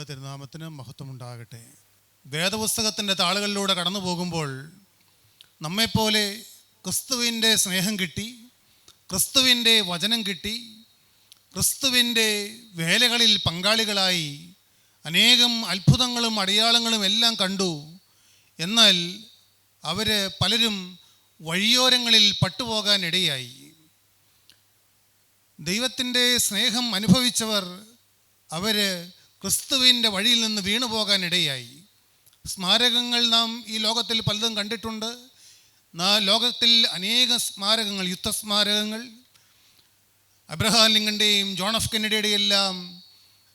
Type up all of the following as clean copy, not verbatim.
തിരുനാമത്തിന് മഹത്വമുണ്ടാകട്ടെ. വേദപുസ്തകത്തിൻ്റെ താളുകളിലൂടെ കടന്നു പോകുമ്പോൾ നമ്മെപ്പോലെ ക്രിസ്തുവിൻ്റെ സ്നേഹം കിട്ടി, ക്രിസ്തുവിൻ്റെ വചനം കിട്ടി, ക്രിസ്തുവിൻ്റെ വേലകളിൽ പങ്കാളികളായി അനേകം അത്ഭുതങ്ങളും അടയാളങ്ങളും എല്ലാം കണ്ടു. എന്നാൽ അവർ പലരും വഴിയോരങ്ങളിൽ പട്ടുപോകാൻ ഇടയായി. ദൈവത്തിൻ്റെ സ്നേഹം അനുഭവിച്ചവർ അവർ ക്രിസ്തുവിൻ്റെ വഴിയിൽ നിന്ന് വീണു പോകാൻ ഇടയായി. സ്മാരകങ്ങൾ നാം ഈ ലോകത്തിൽ പലതും കണ്ടിട്ടുണ്ട്. ലോകത്തിൽ അനേക സ്മാരകങ്ങൾ, യുദ്ധസ്മാരകങ്ങൾ, അബ്രഹാം ലിങ്കൻ്റെയും ജോൺ എഫ് കെന്നഡിയുടെയും എല്ലാം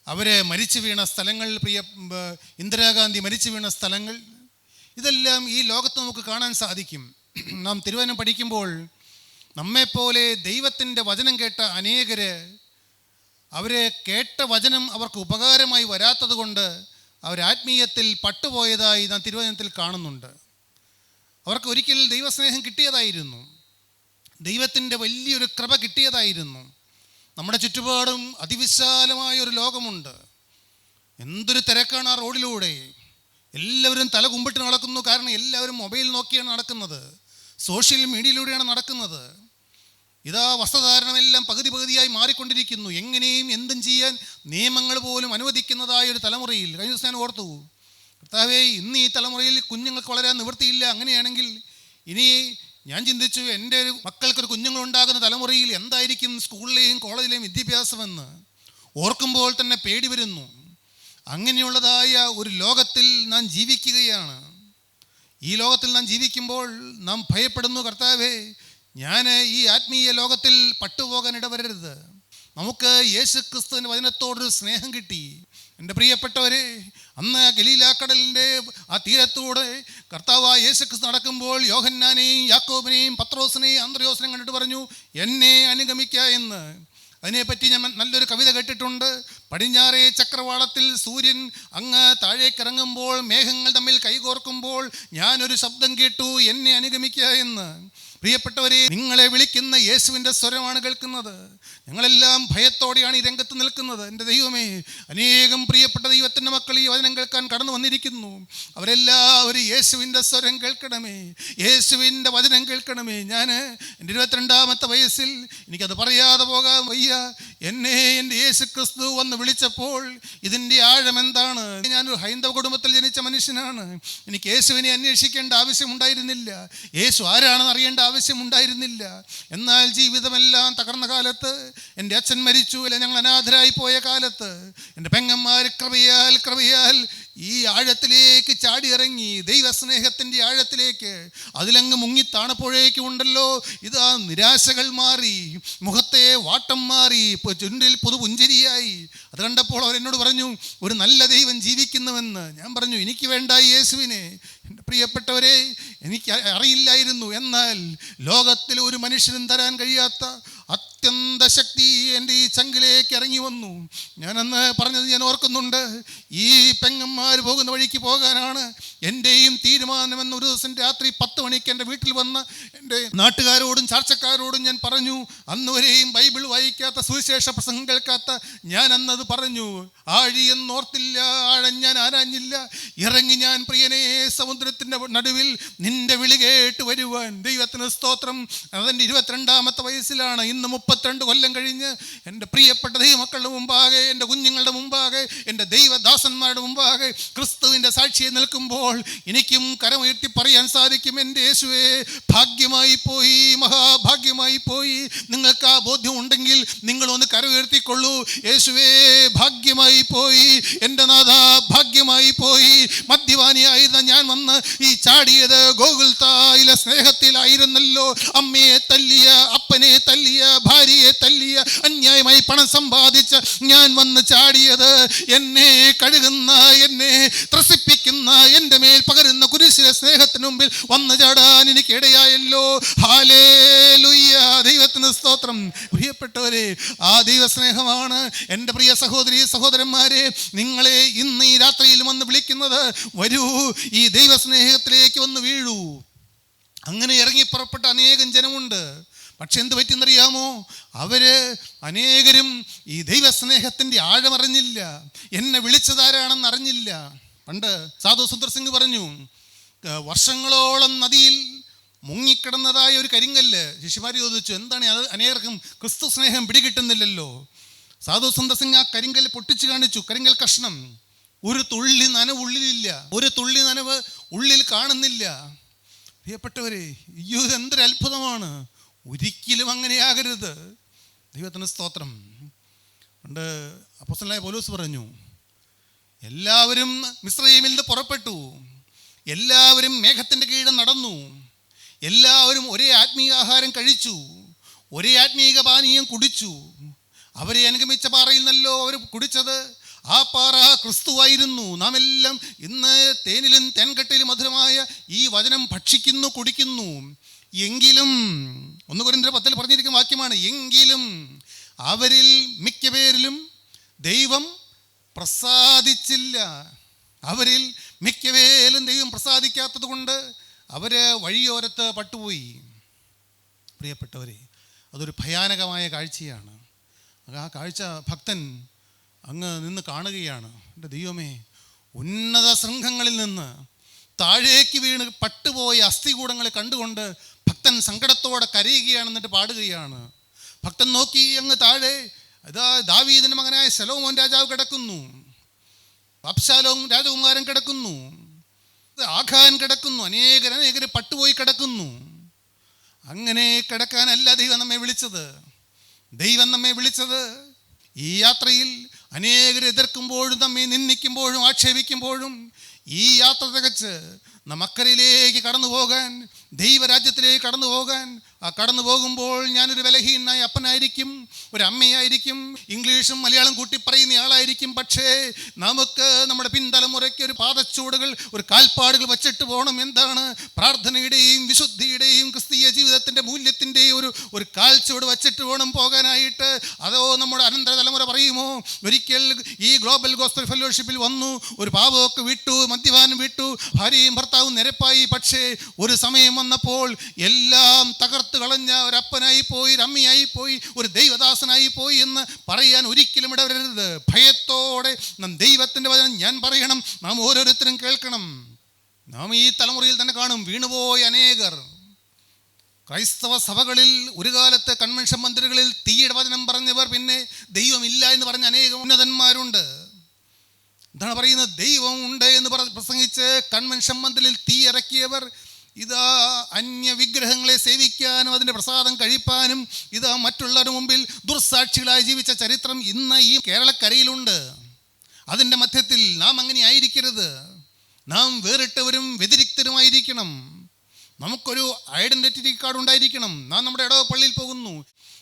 അവർ മരിച്ചു വീണ സ്ഥലങ്ങൾ, ഇന്ദിരാഗാന്ധി മരിച്ചു വീണ സ്ഥലങ്ങൾ, ഇതെല്ലാം ഈ ലോകത്ത് നമുക്ക് കാണാൻ സാധിക്കും. നാം തിരുവചനം പഠിക്കുമ്പോൾ നമ്മെപ്പോലെ ദൈവത്തിൻ്റെ വചനം കേട്ട അനേകർ, അവരെ കേട്ട വചനം അവർക്ക് ഉപകാരമായി വരാത്തത് കൊണ്ട് അവരാത്മീയത്തിൽ പട്ടുപോയതായി നാം തിരുവചനത്തിൽ കാണുന്നുണ്ട്. അവർക്ക് ഒരിക്കൽ ദൈവസ്നേഹം കിട്ടിയതായിരുന്നു, ദൈവത്തിൻ്റെ വലിയൊരു കൃപ കിട്ടിയതായിരുന്നു. നമ്മുടെ ചുറ്റുപാടും അതിവിശാലമായ ഒരു ലോകമുണ്ട്. എന്തൊരു തിരക്കാണ് ആ റോഡിലൂടെ. എല്ലാവരും തല കുമ്പിട്ട് നടക്കുന്നു. കാരണം എല്ലാവരും മൊബൈൽ നോക്കിയാണ് നടക്കുന്നത്, സോഷ്യൽ മീഡിയയിലൂടെയാണ് നടക്കുന്നത്. ഇതാ വസ്ത്രധാരണമെല്ലാം പകുതിയായി മാറിക്കൊണ്ടിരിക്കുന്നു. എങ്ങനെയും എന്തും ചെയ്യാൻ നിയമങ്ങൾ പോലും അനുവദിക്കുന്നതായ ഒരു തലമുറയിൽ കഴിഞ്ഞ ദിവസം ഞാൻ ഓർത്തു, കർത്താവേ, ഇന്ന് ഈ തലമുറയിൽ കുഞ്ഞുങ്ങൾക്ക് വളരാൻ നിവൃത്തിയില്ല. അങ്ങനെയാണെങ്കിൽ ഇനി ഞാൻ ചിന്തിച്ചു, എൻ്റെ മക്കൾക്കൊരു കുഞ്ഞുങ്ങളുണ്ടാകുന്ന തലമുറയിൽ എന്തായിരിക്കും സ്കൂളിലെയും കോളേജിലെയും വിദ്യാഭ്യാസമെന്ന് ഓർക്കുമ്പോൾ തന്നെ പേടി വരുന്നു. അങ്ങനെയുള്ളതായ ഒരു ലോകത്തിൽ നാം ജീവിക്കുകയാണ്. ഈ ലോകത്തിൽ നാം ജീവിക്കുമ്പോൾ നാം ഭയപ്പെടുന്നു, കർത്താവേ, ഞാൻ ഈ ആത്മീയ ലോകത്തിൽ പട്ടുപോകാൻ ഇടവരരുത്. നമുക്ക് യേശു ക്രിസ്തുവിൻ്റെ വചനത്തോടൊരു സ്നേഹം കിട്ടി. എൻ്റെ പ്രിയപ്പെട്ടവരെ, അന്ന് ഗലീലാക്കടലിൻ്റെ ആ തീരത്തൂടെ കർത്താവായ യേശു ക്രിസ്തു നടക്കുമ്പോൾ യോഹന്നാനെയും യാക്കോബിനെയും പത്രോസിനെയും അന്ത്രയോസിനെയും കണ്ടിട്ട് പറഞ്ഞു, എന്നെ അനുഗമിക്കുക എന്ന്. അതിനെപ്പറ്റി ഞാൻ നല്ലൊരു കവിത കേട്ടിട്ടുണ്ട്. പടിഞ്ഞാറേ ചക്രവാളത്തിൽ സൂര്യൻ അങ്ങ് താഴേക്കിറങ്ങുമ്പോൾ മേഘങ്ങൾ തമ്മിൽ കൈകോർക്കുമ്പോൾ ഞാനൊരു ശബ്ദം കേട്ടു, എന്നെ അനുഗമിക്കുക എന്ന്. പ്രിയപ്പെട്ടവരെ, നിങ്ങളെ വിളിക്കുന്ന യേശുവിൻ്റെ സ്വരമാണ് കേൾക്കുന്നത്. ഞങ്ങളെല്ലാം ഭയത്തോടെയാണ് ഈ രംഗത്ത് നിൽക്കുന്നത്. എൻ്റെ ദൈവമേ, അനേകം പ്രിയപ്പെട്ട ദൈവത്തിൻ്റെ മക്കൾ ഈ വചനം കേൾക്കാൻ കടന്നു വന്നിരിക്കുന്നു. അവരെല്ലാവരും യേശുവിൻ്റെ സ്വരം കേൾക്കണമേ, യേശുവിൻ്റെ വചനം കേൾക്കണമേ. ഞാൻ എൻ്റെ 22ാമത്തെ വയസ്സിൽ എനിക്കത് പറയാതെ പോകാൻ വയ്യ. എന്നെ എൻ്റെ യേശു ക്രിസ്തു വന്ന് വിളിച്ചപ്പോൾ ഇതിൻ്റെ ആഴം എന്താണ്? ഞാനൊരു ഹൈന്ദവ കുടുംബത്തിൽ ജനിച്ച മനുഷ്യനാണ്. എനിക്ക് യേശുവിനെ അന്വേഷിക്കേണ്ട ആവശ്യമുണ്ടായിരുന്നില്ല, യേശു ആരാണെന്ന് അറിയേണ്ട ആവശ്യമുണ്ടായിരുന്നില്ല. എന്നാൽ ജീവിതമെല്ലാം തകർന്ന കാലത്ത്, എൻ്റെ അച്ഛൻ മരിച്ചു, അല്ലെ ഞങ്ങൾ അനാഥരായി പോയ കാലത്ത്, എൻ്റെ പെങ്ങന്മാർ കൃപയാൽ ഈ ആഴത്തിലേക്ക് ചാടിയിറങ്ങി, ദൈവസ്നേഹത്തിൻ്റെ ആഴത്തിലേക്ക്. അതിലങ്ങ് മുങ്ങിത്താണപ്പോഴേക്കും ഉണ്ടല്ലോ, ഇതാ നിരാശകൾ മാറി, മുഖത്തെ വാട്ടം മാറി, ചുണ്ടിൽ പുതുപുഞ്ചിരിയായി. അത് കണ്ടപ്പോൾ അവരെന്നോട് പറഞ്ഞു, ഒരു നല്ല ദൈവം ജീവിക്കുന്നുവെന്ന്. ഞാൻ പറഞ്ഞു, എനിക്ക് വേണ്ട യേശുവിനെ. എൻ്റെ പ്രിയപ്പെട്ടവരെ, എനിക്ക് അറിയില്ലായിരുന്നു. എന്നാൽ ലോകത്തിൽ ഒരു മനുഷ്യനും തരാൻ കഴിയാത്ത അത്യന്ത ശക്തി എൻ്റെ ഈ ചങ്കിലേക്ക് ഇറങ്ങി വന്നു. ഞാനന്ന് പറഞ്ഞത് ഞാൻ ഓർക്കുന്നുണ്ട്. ഈ പെങ്ങന്മാർ പോകുന്ന വഴിക്ക് പോകാനാണ് എൻ്റെയും തീരുമാനമെന്ന് ഒരു ദിവസം രാത്രി 10 മണിക്ക് എൻ്റെ വീട്ടിൽ വന്ന് എൻ്റെ നാട്ടുകാരോടും ചാർച്ചക്കാരോടും ഞാൻ പറഞ്ഞു. അന്ന് വരെയും ബൈബിൾ വായിക്കാത്ത, സുവിശേഷ പ്രസംഗം കേൾക്കാത്ത ഞാൻ അന്നത് പറഞ്ഞു. ആഴിയെന്നോർത്തില്ല, ആഴം ഞാൻ ആരാഞ്ഞില്ല, ഇറങ്ങി ഞാൻ പ്രിയനേ സമുദ്രത്തിൻ്റെ നടുവിൽ നിന്റെ വിളി കേട്ട് വരുവാൻ. ദൈവത്തിന് സ്തോത്രം. അതെൻ്റെ 22ാമത്തെ വയസ്സിലാണ്. ഇന്ന് 32 കൊല്ലം കഴിഞ്ഞ് എൻ്റെ പ്രിയപ്പെട്ട ദൈവമക്കളുടെ മുമ്പാകെ, എൻ്റെ കുഞ്ഞുങ്ങളുടെ മുമ്പാകെ, എൻ്റെ ദൈവദാസന്മാരുടെ മുമ്പാകെ ക്രിസ്തുവിൻ്റെ സാക്ഷിയെ നിൽക്കുമ്പോൾ എനിക്കും കരമുയർത്തി പറയാൻ സാധിക്കും, എൻ്റെ യേശുവേ, ഭാഗ്യമായി പോയി, മഹാഭാഗ്യമായി പോയി. നിങ്ങൾക്ക് ആ ബോധ്യം ഉണ്ടെങ്കിൽ നിങ്ങളൊന്ന് കരമുയർത്തിക്കൊള്ളൂ. യേശുവേ, ഭാഗ്യമായി പോയി, എൻ്റെ നാഥ, ഭാഗ്യമായി പോയി. മദ്യപാനിയായിരുന്ന ഞാൻ വന്ന് ഈ ചാടിയത് ഗോകുൽത്തായിലെ കുരിശിലെ സ്നേഹത്തിലായിരുന്നല്ലോ അമ്മയെ തല്ലിയ, അപ്പനെ തല്ലിയ, ഭാര്യയെ തല്ലിയ, അന്യായമായി പണം സമ്പാദിച്ച ഞാൻ വന്ന് ചാടിയത് എന്നെ കഴുകുന്ന, എന്നെ ത്രസിപ്പിക്കുന്ന, എൻ്റെ മേൽ പകരുന്ന കുരിശിലെ സ്നേഹത്തിന് മുമ്പിൽ വന്നു ചാടാൻ എനിക്ക് ഇടയായല്ലോ. ഹല്ലേലൂയ, ദൈവത്തിന് സ്തോത്രം. പ്രിയപ്പെട്ടവരെ, ആ ദൈവസ്നേഹമാണ് എൻ്റെ പ്രിയ സഹോദരി സഹോദരന്മാരെ നിങ്ങളെ ഇന്ന് ഈ രാത്രിയിൽ വന്ന് വിളിക്കുന്നത്. വരൂ, ഈ ദൈവസ്നേഹത്തിലേക്ക് വന്ന് വീഴൂ. അങ്ങനെ ഇറങ്ങി പുറപ്പെട്ട അനേകം ജനമുണ്ട്. പക്ഷെ എന്ത് പറ്റിയെന്നറിയാമോ? അനേകരും ഈ ദൈവസ്നേഹത്തിൻ്റെ ആഴമറിഞ്ഞില്ല, എന്നെ വിളിച്ചതാരാണെന്ന് അറിഞ്ഞില്ല. പണ്ട് സാധു സുന്ദർ സിംഗ് പറഞ്ഞു, വർഷങ്ങളോളം നദിയിൽ മുങ്ങിക്കിടന്നതായ ഒരു കരിങ്കല്ല്. ശിഷ്യന്മാർ ചോദിച്ചു, എന്താണ് അത്? അനേകർക്കും ക്രിസ്തു സ്നേഹം പിടികിട്ടുന്നില്ലല്ലോ. സാധു സുന്ദർ സിംഗ് ആ കരിങ്കല്ല് പൊട്ടിച്ചു കാണിച്ചു. കരിങ്കൽ കഷ്ണം, ഒരു തുള്ളി നനവ് ഉള്ളിലില്ല, ഒരു തുള്ളി നനവ് ഉള്ളിൽ കാണുന്നില്ല. പ്രിയപ്പെട്ടവരെ, അയ്യോ, എന്തൊരു അത്ഭുതമാണ്! ഒരിക്കലും അങ്ങനെയാകരുത്. ദൈവത്തിന് സ്തോത്രം. പണ്ട് അപ്പോസ്തലനായ പൗലോസ് പറഞ്ഞു, എല്ലാവരും മിസ്രയീമിൽ നിന്ന് പുറപ്പെട്ടു, എല്ലാവരും മേഘത്തിൻ്റെ കീഴിൽ നടന്നു, എല്ലാവരും ഒരേ ആത്മീയ ആഹാരം കഴിച്ചു, ഒരേ ആത്മീയ പാനീയം കുടിച്ചു. അവരെ അനുഗമിച്ച പാറയിൽ നിന്നല്ലോ അവർ കുടിച്ചത്. ആ പാറ ക്രിസ്തുവായിരുന്നു. നാം എല്ലാം ഇന്ന് തേനിലും തേൻകട്ടയിലും മധുരമായ ഈ വചനം ഭക്ഷിക്കുന്നു, കുടിക്കുന്നു. എങ്കിലും 1 കൊരിന്ത്യർ 10 പറഞ്ഞിരിക്കുന്ന വാക്യമാണ്, എങ്കിലും അവരിൽ മിക്ക പേരിലും ദൈവം പ്രസാദിച്ചില്ല. അവരിൽ മിക്കവേലും ദൈവം പ്രസാദിക്കാത്തത് കൊണ്ട് അവര് വഴിയോരത്ത് പട്ടുപോയി. പ്രിയപ്പെട്ടവരെ, അതൊരു ഭയാനകമായ കാഴ്ചയാണ്. ആ കാഴ്ച ഭക്തൻ അങ്ങ് നിന്ന് കാണുകയാണ്. എൻ്റെ ദൈവമേ, ഉന്നത ശൃംഖങ്ങളിൽ നിന്ന് താഴേക്ക് വീണ് പട്ടുപോയ അസ്ഥികൂടങ്ങളെ കണ്ടുകൊണ്ട് ഭക്തൻ സങ്കടത്തോടെ കരയുകയാണ്, എന്നിട്ട് പാടുകയാണ്. ഭക്തൻ നോക്കി അങ്ങ് താഴെ, അതാ ദാവീദിന്റെ മകനായ ശലോമോൻ രാജാവ് കിടക്കുന്നു, അബ്ശാലോം രാജകുമാരൻ കിടക്കുന്നു, ആഖാൻ കിടക്കുന്നു, അനേകർ പട്ടുപോയി കിടക്കുന്നു. അങ്ങനെ കിടക്കാനല്ല ദൈവം നമ്മെ വിളിച്ചത്. ദൈവം നമ്മെ വിളിച്ചത് ഈ യാത്രയിൽ അനേകർ എതിർക്കുമ്പോഴും നമ്മെ നിന്ദിക്കുമ്പോഴും ആക്ഷേപിക്കുമ്പോഴും ഈ യാത്ര തികച്ച് നാം അക്കരയിലേക്ക് കടന്നു പോകാൻ, ദൈവരാജ്യത്തിലേക്ക് കടന്നു പോകാൻ. ആ കടന്നു പോകുമ്പോൾ ഞാനൊരു ബലഹീനനായ അപ്പനായിരിക്കും, ഒരു അമ്മയായിരിക്കും, ഇംഗ്ലീഷും മലയാളം കൂട്ടി പറയുന്ന ആളായിരിക്കും. പക്ഷേ നമുക്ക് നമ്മുടെ പിൻതലമുറയ്ക്ക് ഒരു പാദച്ചുവടുകൾ, ഒരു കാൽപ്പാടുകൾ വച്ചിട്ട് പോകണം. എന്താണ്? പ്രാർത്ഥനയുടെയും വിശുദ്ധിയുടെയും ക്രിസ്തീയ ജീവിതത്തിൻ്റെ മൂല്യത്തിൻ്റെയും ഒരു കാൽച്ചുവട് വച്ചിട്ട് വേണം പോകാനായിട്ട്. അതോ നമ്മുടെ അനന്തര തലമുറ പറയുമോ, ഒരിക്കൽ ഈ ഗ്ലോബൽ ഗോസ്പൽ ഫെലോഷിപ്പിൽ വന്നു, ഒരു പാവമൊക്കെ വിട്ടു, മദ്യപാനം വിട്ടു, ഭാര്യയും ഭർത്താവും നിരപ്പായി. പക്ഷേ ഒരു സമയം വന്നപ്പോൾ എല്ലാം തകർത്ത് കളഞ്ഞ ഒരപ്പനായി പോയി, ഒരു അമ്മയായി പോയി, ഒരു ദൈവദാസനായി പോയി എന്ന് പറയാൻ ഒരിക്കലും ഇടവരരുത്. ഭയത്തോടെ നാം ദൈവത്തിൻ്റെ വചനം ഞാൻ പറയണം, നാം ഓരോരുത്തരും കേൾക്കണം. നാം ഈ തലമുറയിൽ തന്നെ കാണും വീണുപോയ അനേകർ. ക്രൈസ്തവ സഭകളിൽ ഒരു കാലത്ത് കൺവെൻഷൻ മന്ദിരങ്ങളിൽ തീയുടെ വചനം പറഞ്ഞവർ പിന്നെ ദൈവമില്ല എന്ന് പറഞ്ഞ അനേകം ഉന്നതന്മാരുണ്ട്. എന്താണ് പറയുന്നത്? ദൈവം ഉണ്ട് എന്ന് പ്രസംഗിച്ച് കൺവെൻഷൻ മന്ദിരിൽ തീ ഇറക്കിയവർ ഇതാ അന്യ വിഗ്രഹങ്ങളെ സേവിക്കാനും അതിൻ്റെ പ്രസാദം കഴിപ്പാനും ഇതാ മറ്റുള്ളവരുടെ മുമ്പിൽ ദുർസാക്ഷികളായി ജീവിച്ച ചരിത്രം ഇന്ന് ഈ കേരളക്കരയിലുണ്ട്. അതിൻ്റെ മധ്യത്തിൽ നാം അങ്ങനെ ആയിരിക്കരുത്. നാം വേറിട്ടവരും വ്യതിരിക്തരുമായിരിക്കണം. നമുക്കൊരു ഐഡൻറ്റിറ്റി കാർഡ് ഉണ്ടായിരിക്കണം. നാം നമ്മുടെ ഇടവപ്പള്ളിയിൽ പോകുന്നു,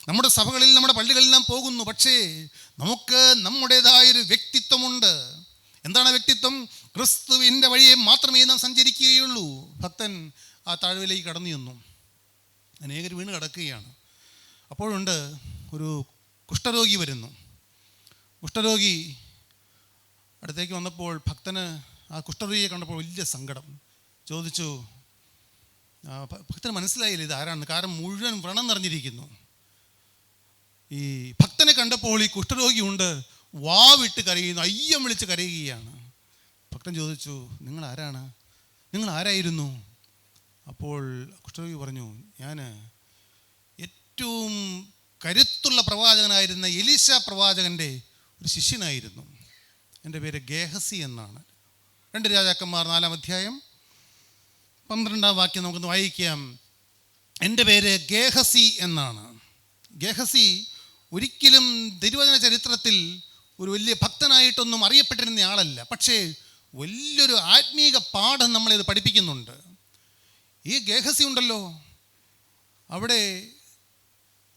നമ്മുടെ സഭകളിൽ, നമ്മുടെ പള്ളികളിൽ നാം പോകുന്നു. പക്ഷേ നമുക്ക് നമ്മുടേതായൊരു വ്യക്തിത്വമുണ്ട്. എന്താണ് വ്യക്തിത്വം? ക്രിസ്തുവിൻ്റെ വഴിയെ മാത്രമേ നാം സഞ്ചരിക്കുകയുള്ളൂ. ഭക്തൻ ആ താഴ്വരയിലേക്ക് കടന്നു ചെന്നു. അനേകർ വീണ് കിടക്കുകയാണ്. അപ്പോഴുണ്ട് ഒരു കുഷ്ഠരോഗി വരുന്നു. കുഷ്ഠരോഗി അടുത്തേക്ക് വന്നപ്പോൾ ഭക്തന് ആ കുഷ്ഠരോഗിയെ കണ്ടപ്പോൾ വലിയ സങ്കടം. ചോദിച്ചു, ഭക്തന് മനസ്സിലായില്ല ഇത് ആരാണെന്ന്. കാരണം മുഴുവൻ വ്രണം നിറഞ്ഞിരിക്കുന്നു. ഈ ഭക്തനെ കണ്ടപ്പോൾ ഈ കുഷ്ഠരോഗി ഉണ്ട്, വാവിട്ട് കരയുന്നു, അയ്യം വിളിച്ച് കരയുകയാണ്. ഭക്തൻ ചോദിച്ചു, നിങ്ങൾ ആരാണ്? നിങ്ങൾ ആരായിരുന്നു? അപ്പോൾ കുഷ്ഠരോഗി പറഞ്ഞു, ഞാൻ ഏറ്റവും കരുത്തുള്ള പ്രവാചകനായിരുന്ന എലീശ പ്രവാചകൻ്റെ ഒരു ശിഷ്യനായിരുന്നു. എൻ്റെ പേര് ഗേഹസി എന്നാണ്. 2 രാജാക്കന്മാർ 4-ാം അധ്യായം 12-ാം വാക്യം നമുക്കൊന്ന് വായിക്കാം. എൻ്റെ പേര് ഗേഹസി എന്നാണ്. ഗേഹസി ഒരിക്കലും തിരുവചന ചരിത്രത്തിൽ ഒരു വലിയ ഭക്തനായിട്ടൊന്നും അറിയപ്പെട്ടിരുന്ന ആളല്ല. പക്ഷേ വലിയൊരു ആത്മീക പാഠം നമ്മളിത് പഠിപ്പിക്കുന്നുണ്ട്. ഈ ഗേഹസി ഉണ്ടല്ലോ, അവിടെ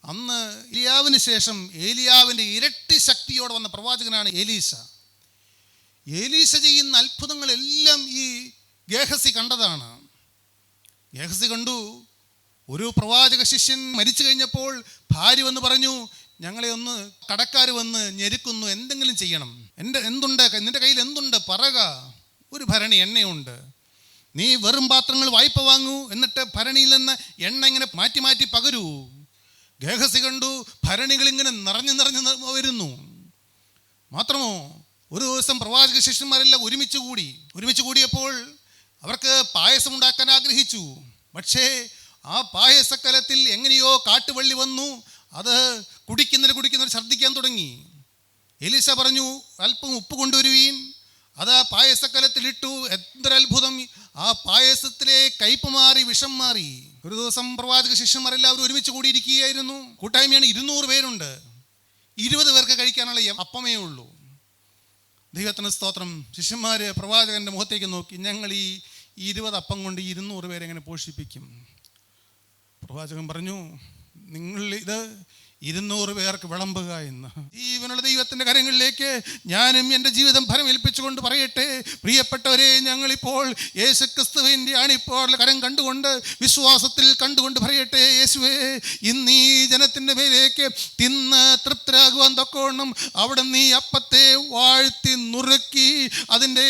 അന്ന് ഏലിയാവിന് ശേഷം ഏലിയാവിൻ്റെ ഇരട്ടി ശക്തിയോടെ വന്ന പ്രവാചകനാണ് എലീശ. എലീശ ചെയ്യുന്ന അത്ഭുതങ്ങളെല്ലാം ഈ ഗേഹസി കണ്ടതാണ്. ഗേഹസി കണ്ടു, ഒരു പ്രവാചക ശിഷ്യൻ മരിച്ചു കഴിഞ്ഞപ്പോൾ ഭാര്യ വന്ന് പറഞ്ഞു, ഞങ്ങളെ ഒന്ന് കടക്കാർ വന്ന് ഞെരുക്കുന്നു, എന്തെങ്കിലും ചെയ്യണം. എന്തുണ്ട് നിൻ്റെ കയ്യിൽ, എന്തുണ്ട് പറക. ഒരു ഭരണി എണ്ണയുണ്ട്, നീ വെറും പാത്രങ്ങൾ വായ്പ വാങ്ങൂ, എന്നിട്ട് ഭരണിയിൽ നിന്ന് എണ്ണ ഇങ്ങനെ മാറ്റി മാറ്റി പകരൂ. ഗേഹസി കണ്ടു, ഭരണികളിങ്ങനെ നിറഞ്ഞു വരുന്നു. മാത്രമോ ഒരു ദിവസം പ്രവാചക ശിഷ്യന്മാരെല്ലാം ഒരുമിച്ച് കൂടിയപ്പോൾ അവർക്ക് പായസം ഉണ്ടാക്കാൻ ആഗ്രഹിച്ചു. പക്ഷേ ആ പായസക്കലത്തിൽ എങ്ങനെയോ കാട്ടുവള്ളി വന്നു, അത് കുടിക്കുന്നവർ ഛർദ്ദിക്കാൻ തുടങ്ങി. എലീശ പറഞ്ഞു, അല്പം ഉപ്പ് കൊണ്ടുവരുവീൻ. അത് ആ പായസക്കലത്തിലിട്ടു. എന്തൊരത്ഭുതം! ആ പായസത്തിലെ കയ്പ് മാറി, വിഷം മാറി. ഒരു ദിവസം പ്രവാചക ശിഷ്യന്മാരെല്ലാവരും ഒരുമിച്ച് കൂടിയിരിക്കുകയായിരുന്നു. കൂട്ടായ്മയാണ്, 200 പേരുണ്ട്. 20 പേർക്ക് കഴിക്കാനുള്ള അപ്പമേ ഉള്ളൂ. ദൈവത്തിന് സ്തോത്രം. ശിഷ്യന്മാർ പ്രവാചകൻ്റെ മുഖത്തേക്ക് നോക്കി, ഞങ്ങൾ ഈ 20 അപ്പം കൊണ്ട് 200 പേരെ എങ്ങനെ പോഷിപ്പിക്കും? പ്രവാചകൻ പറഞ്ഞു, നിങ്ങൾ ഇത് 200 പേർക്ക് വിളമ്പുക എന്ന്. ജീവനുള്ള ദൈവത്തിൻ്റെ കരങ്ങളിലേക്ക് ഞാനും എൻ്റെ ജീവിതം ഫലമേൽപ്പിച്ചുകൊണ്ട് പറയട്ടെ, പ്രിയപ്പെട്ടവരെ, ഞങ്ങളിപ്പോൾ യേശുക്രിസ്തുവിൻ്റെ ആണിപ്പോൾ കരം കണ്ടുകൊണ്ട്, വിശ്വാസത്തിൽ കണ്ടുകൊണ്ട് പറയട്ടെ, യേശുവേ, ഇന്ന് ഈ ജനത്തിൻ്റെ മേലേക്ക് തിന്ന് തൃപ്തരാകുവാൻ തക്കവണ്ണം അവിടെ നീ അപ്പത്തെ വാഴ്ത്തി നുറുക്കി അതിൻ്റെ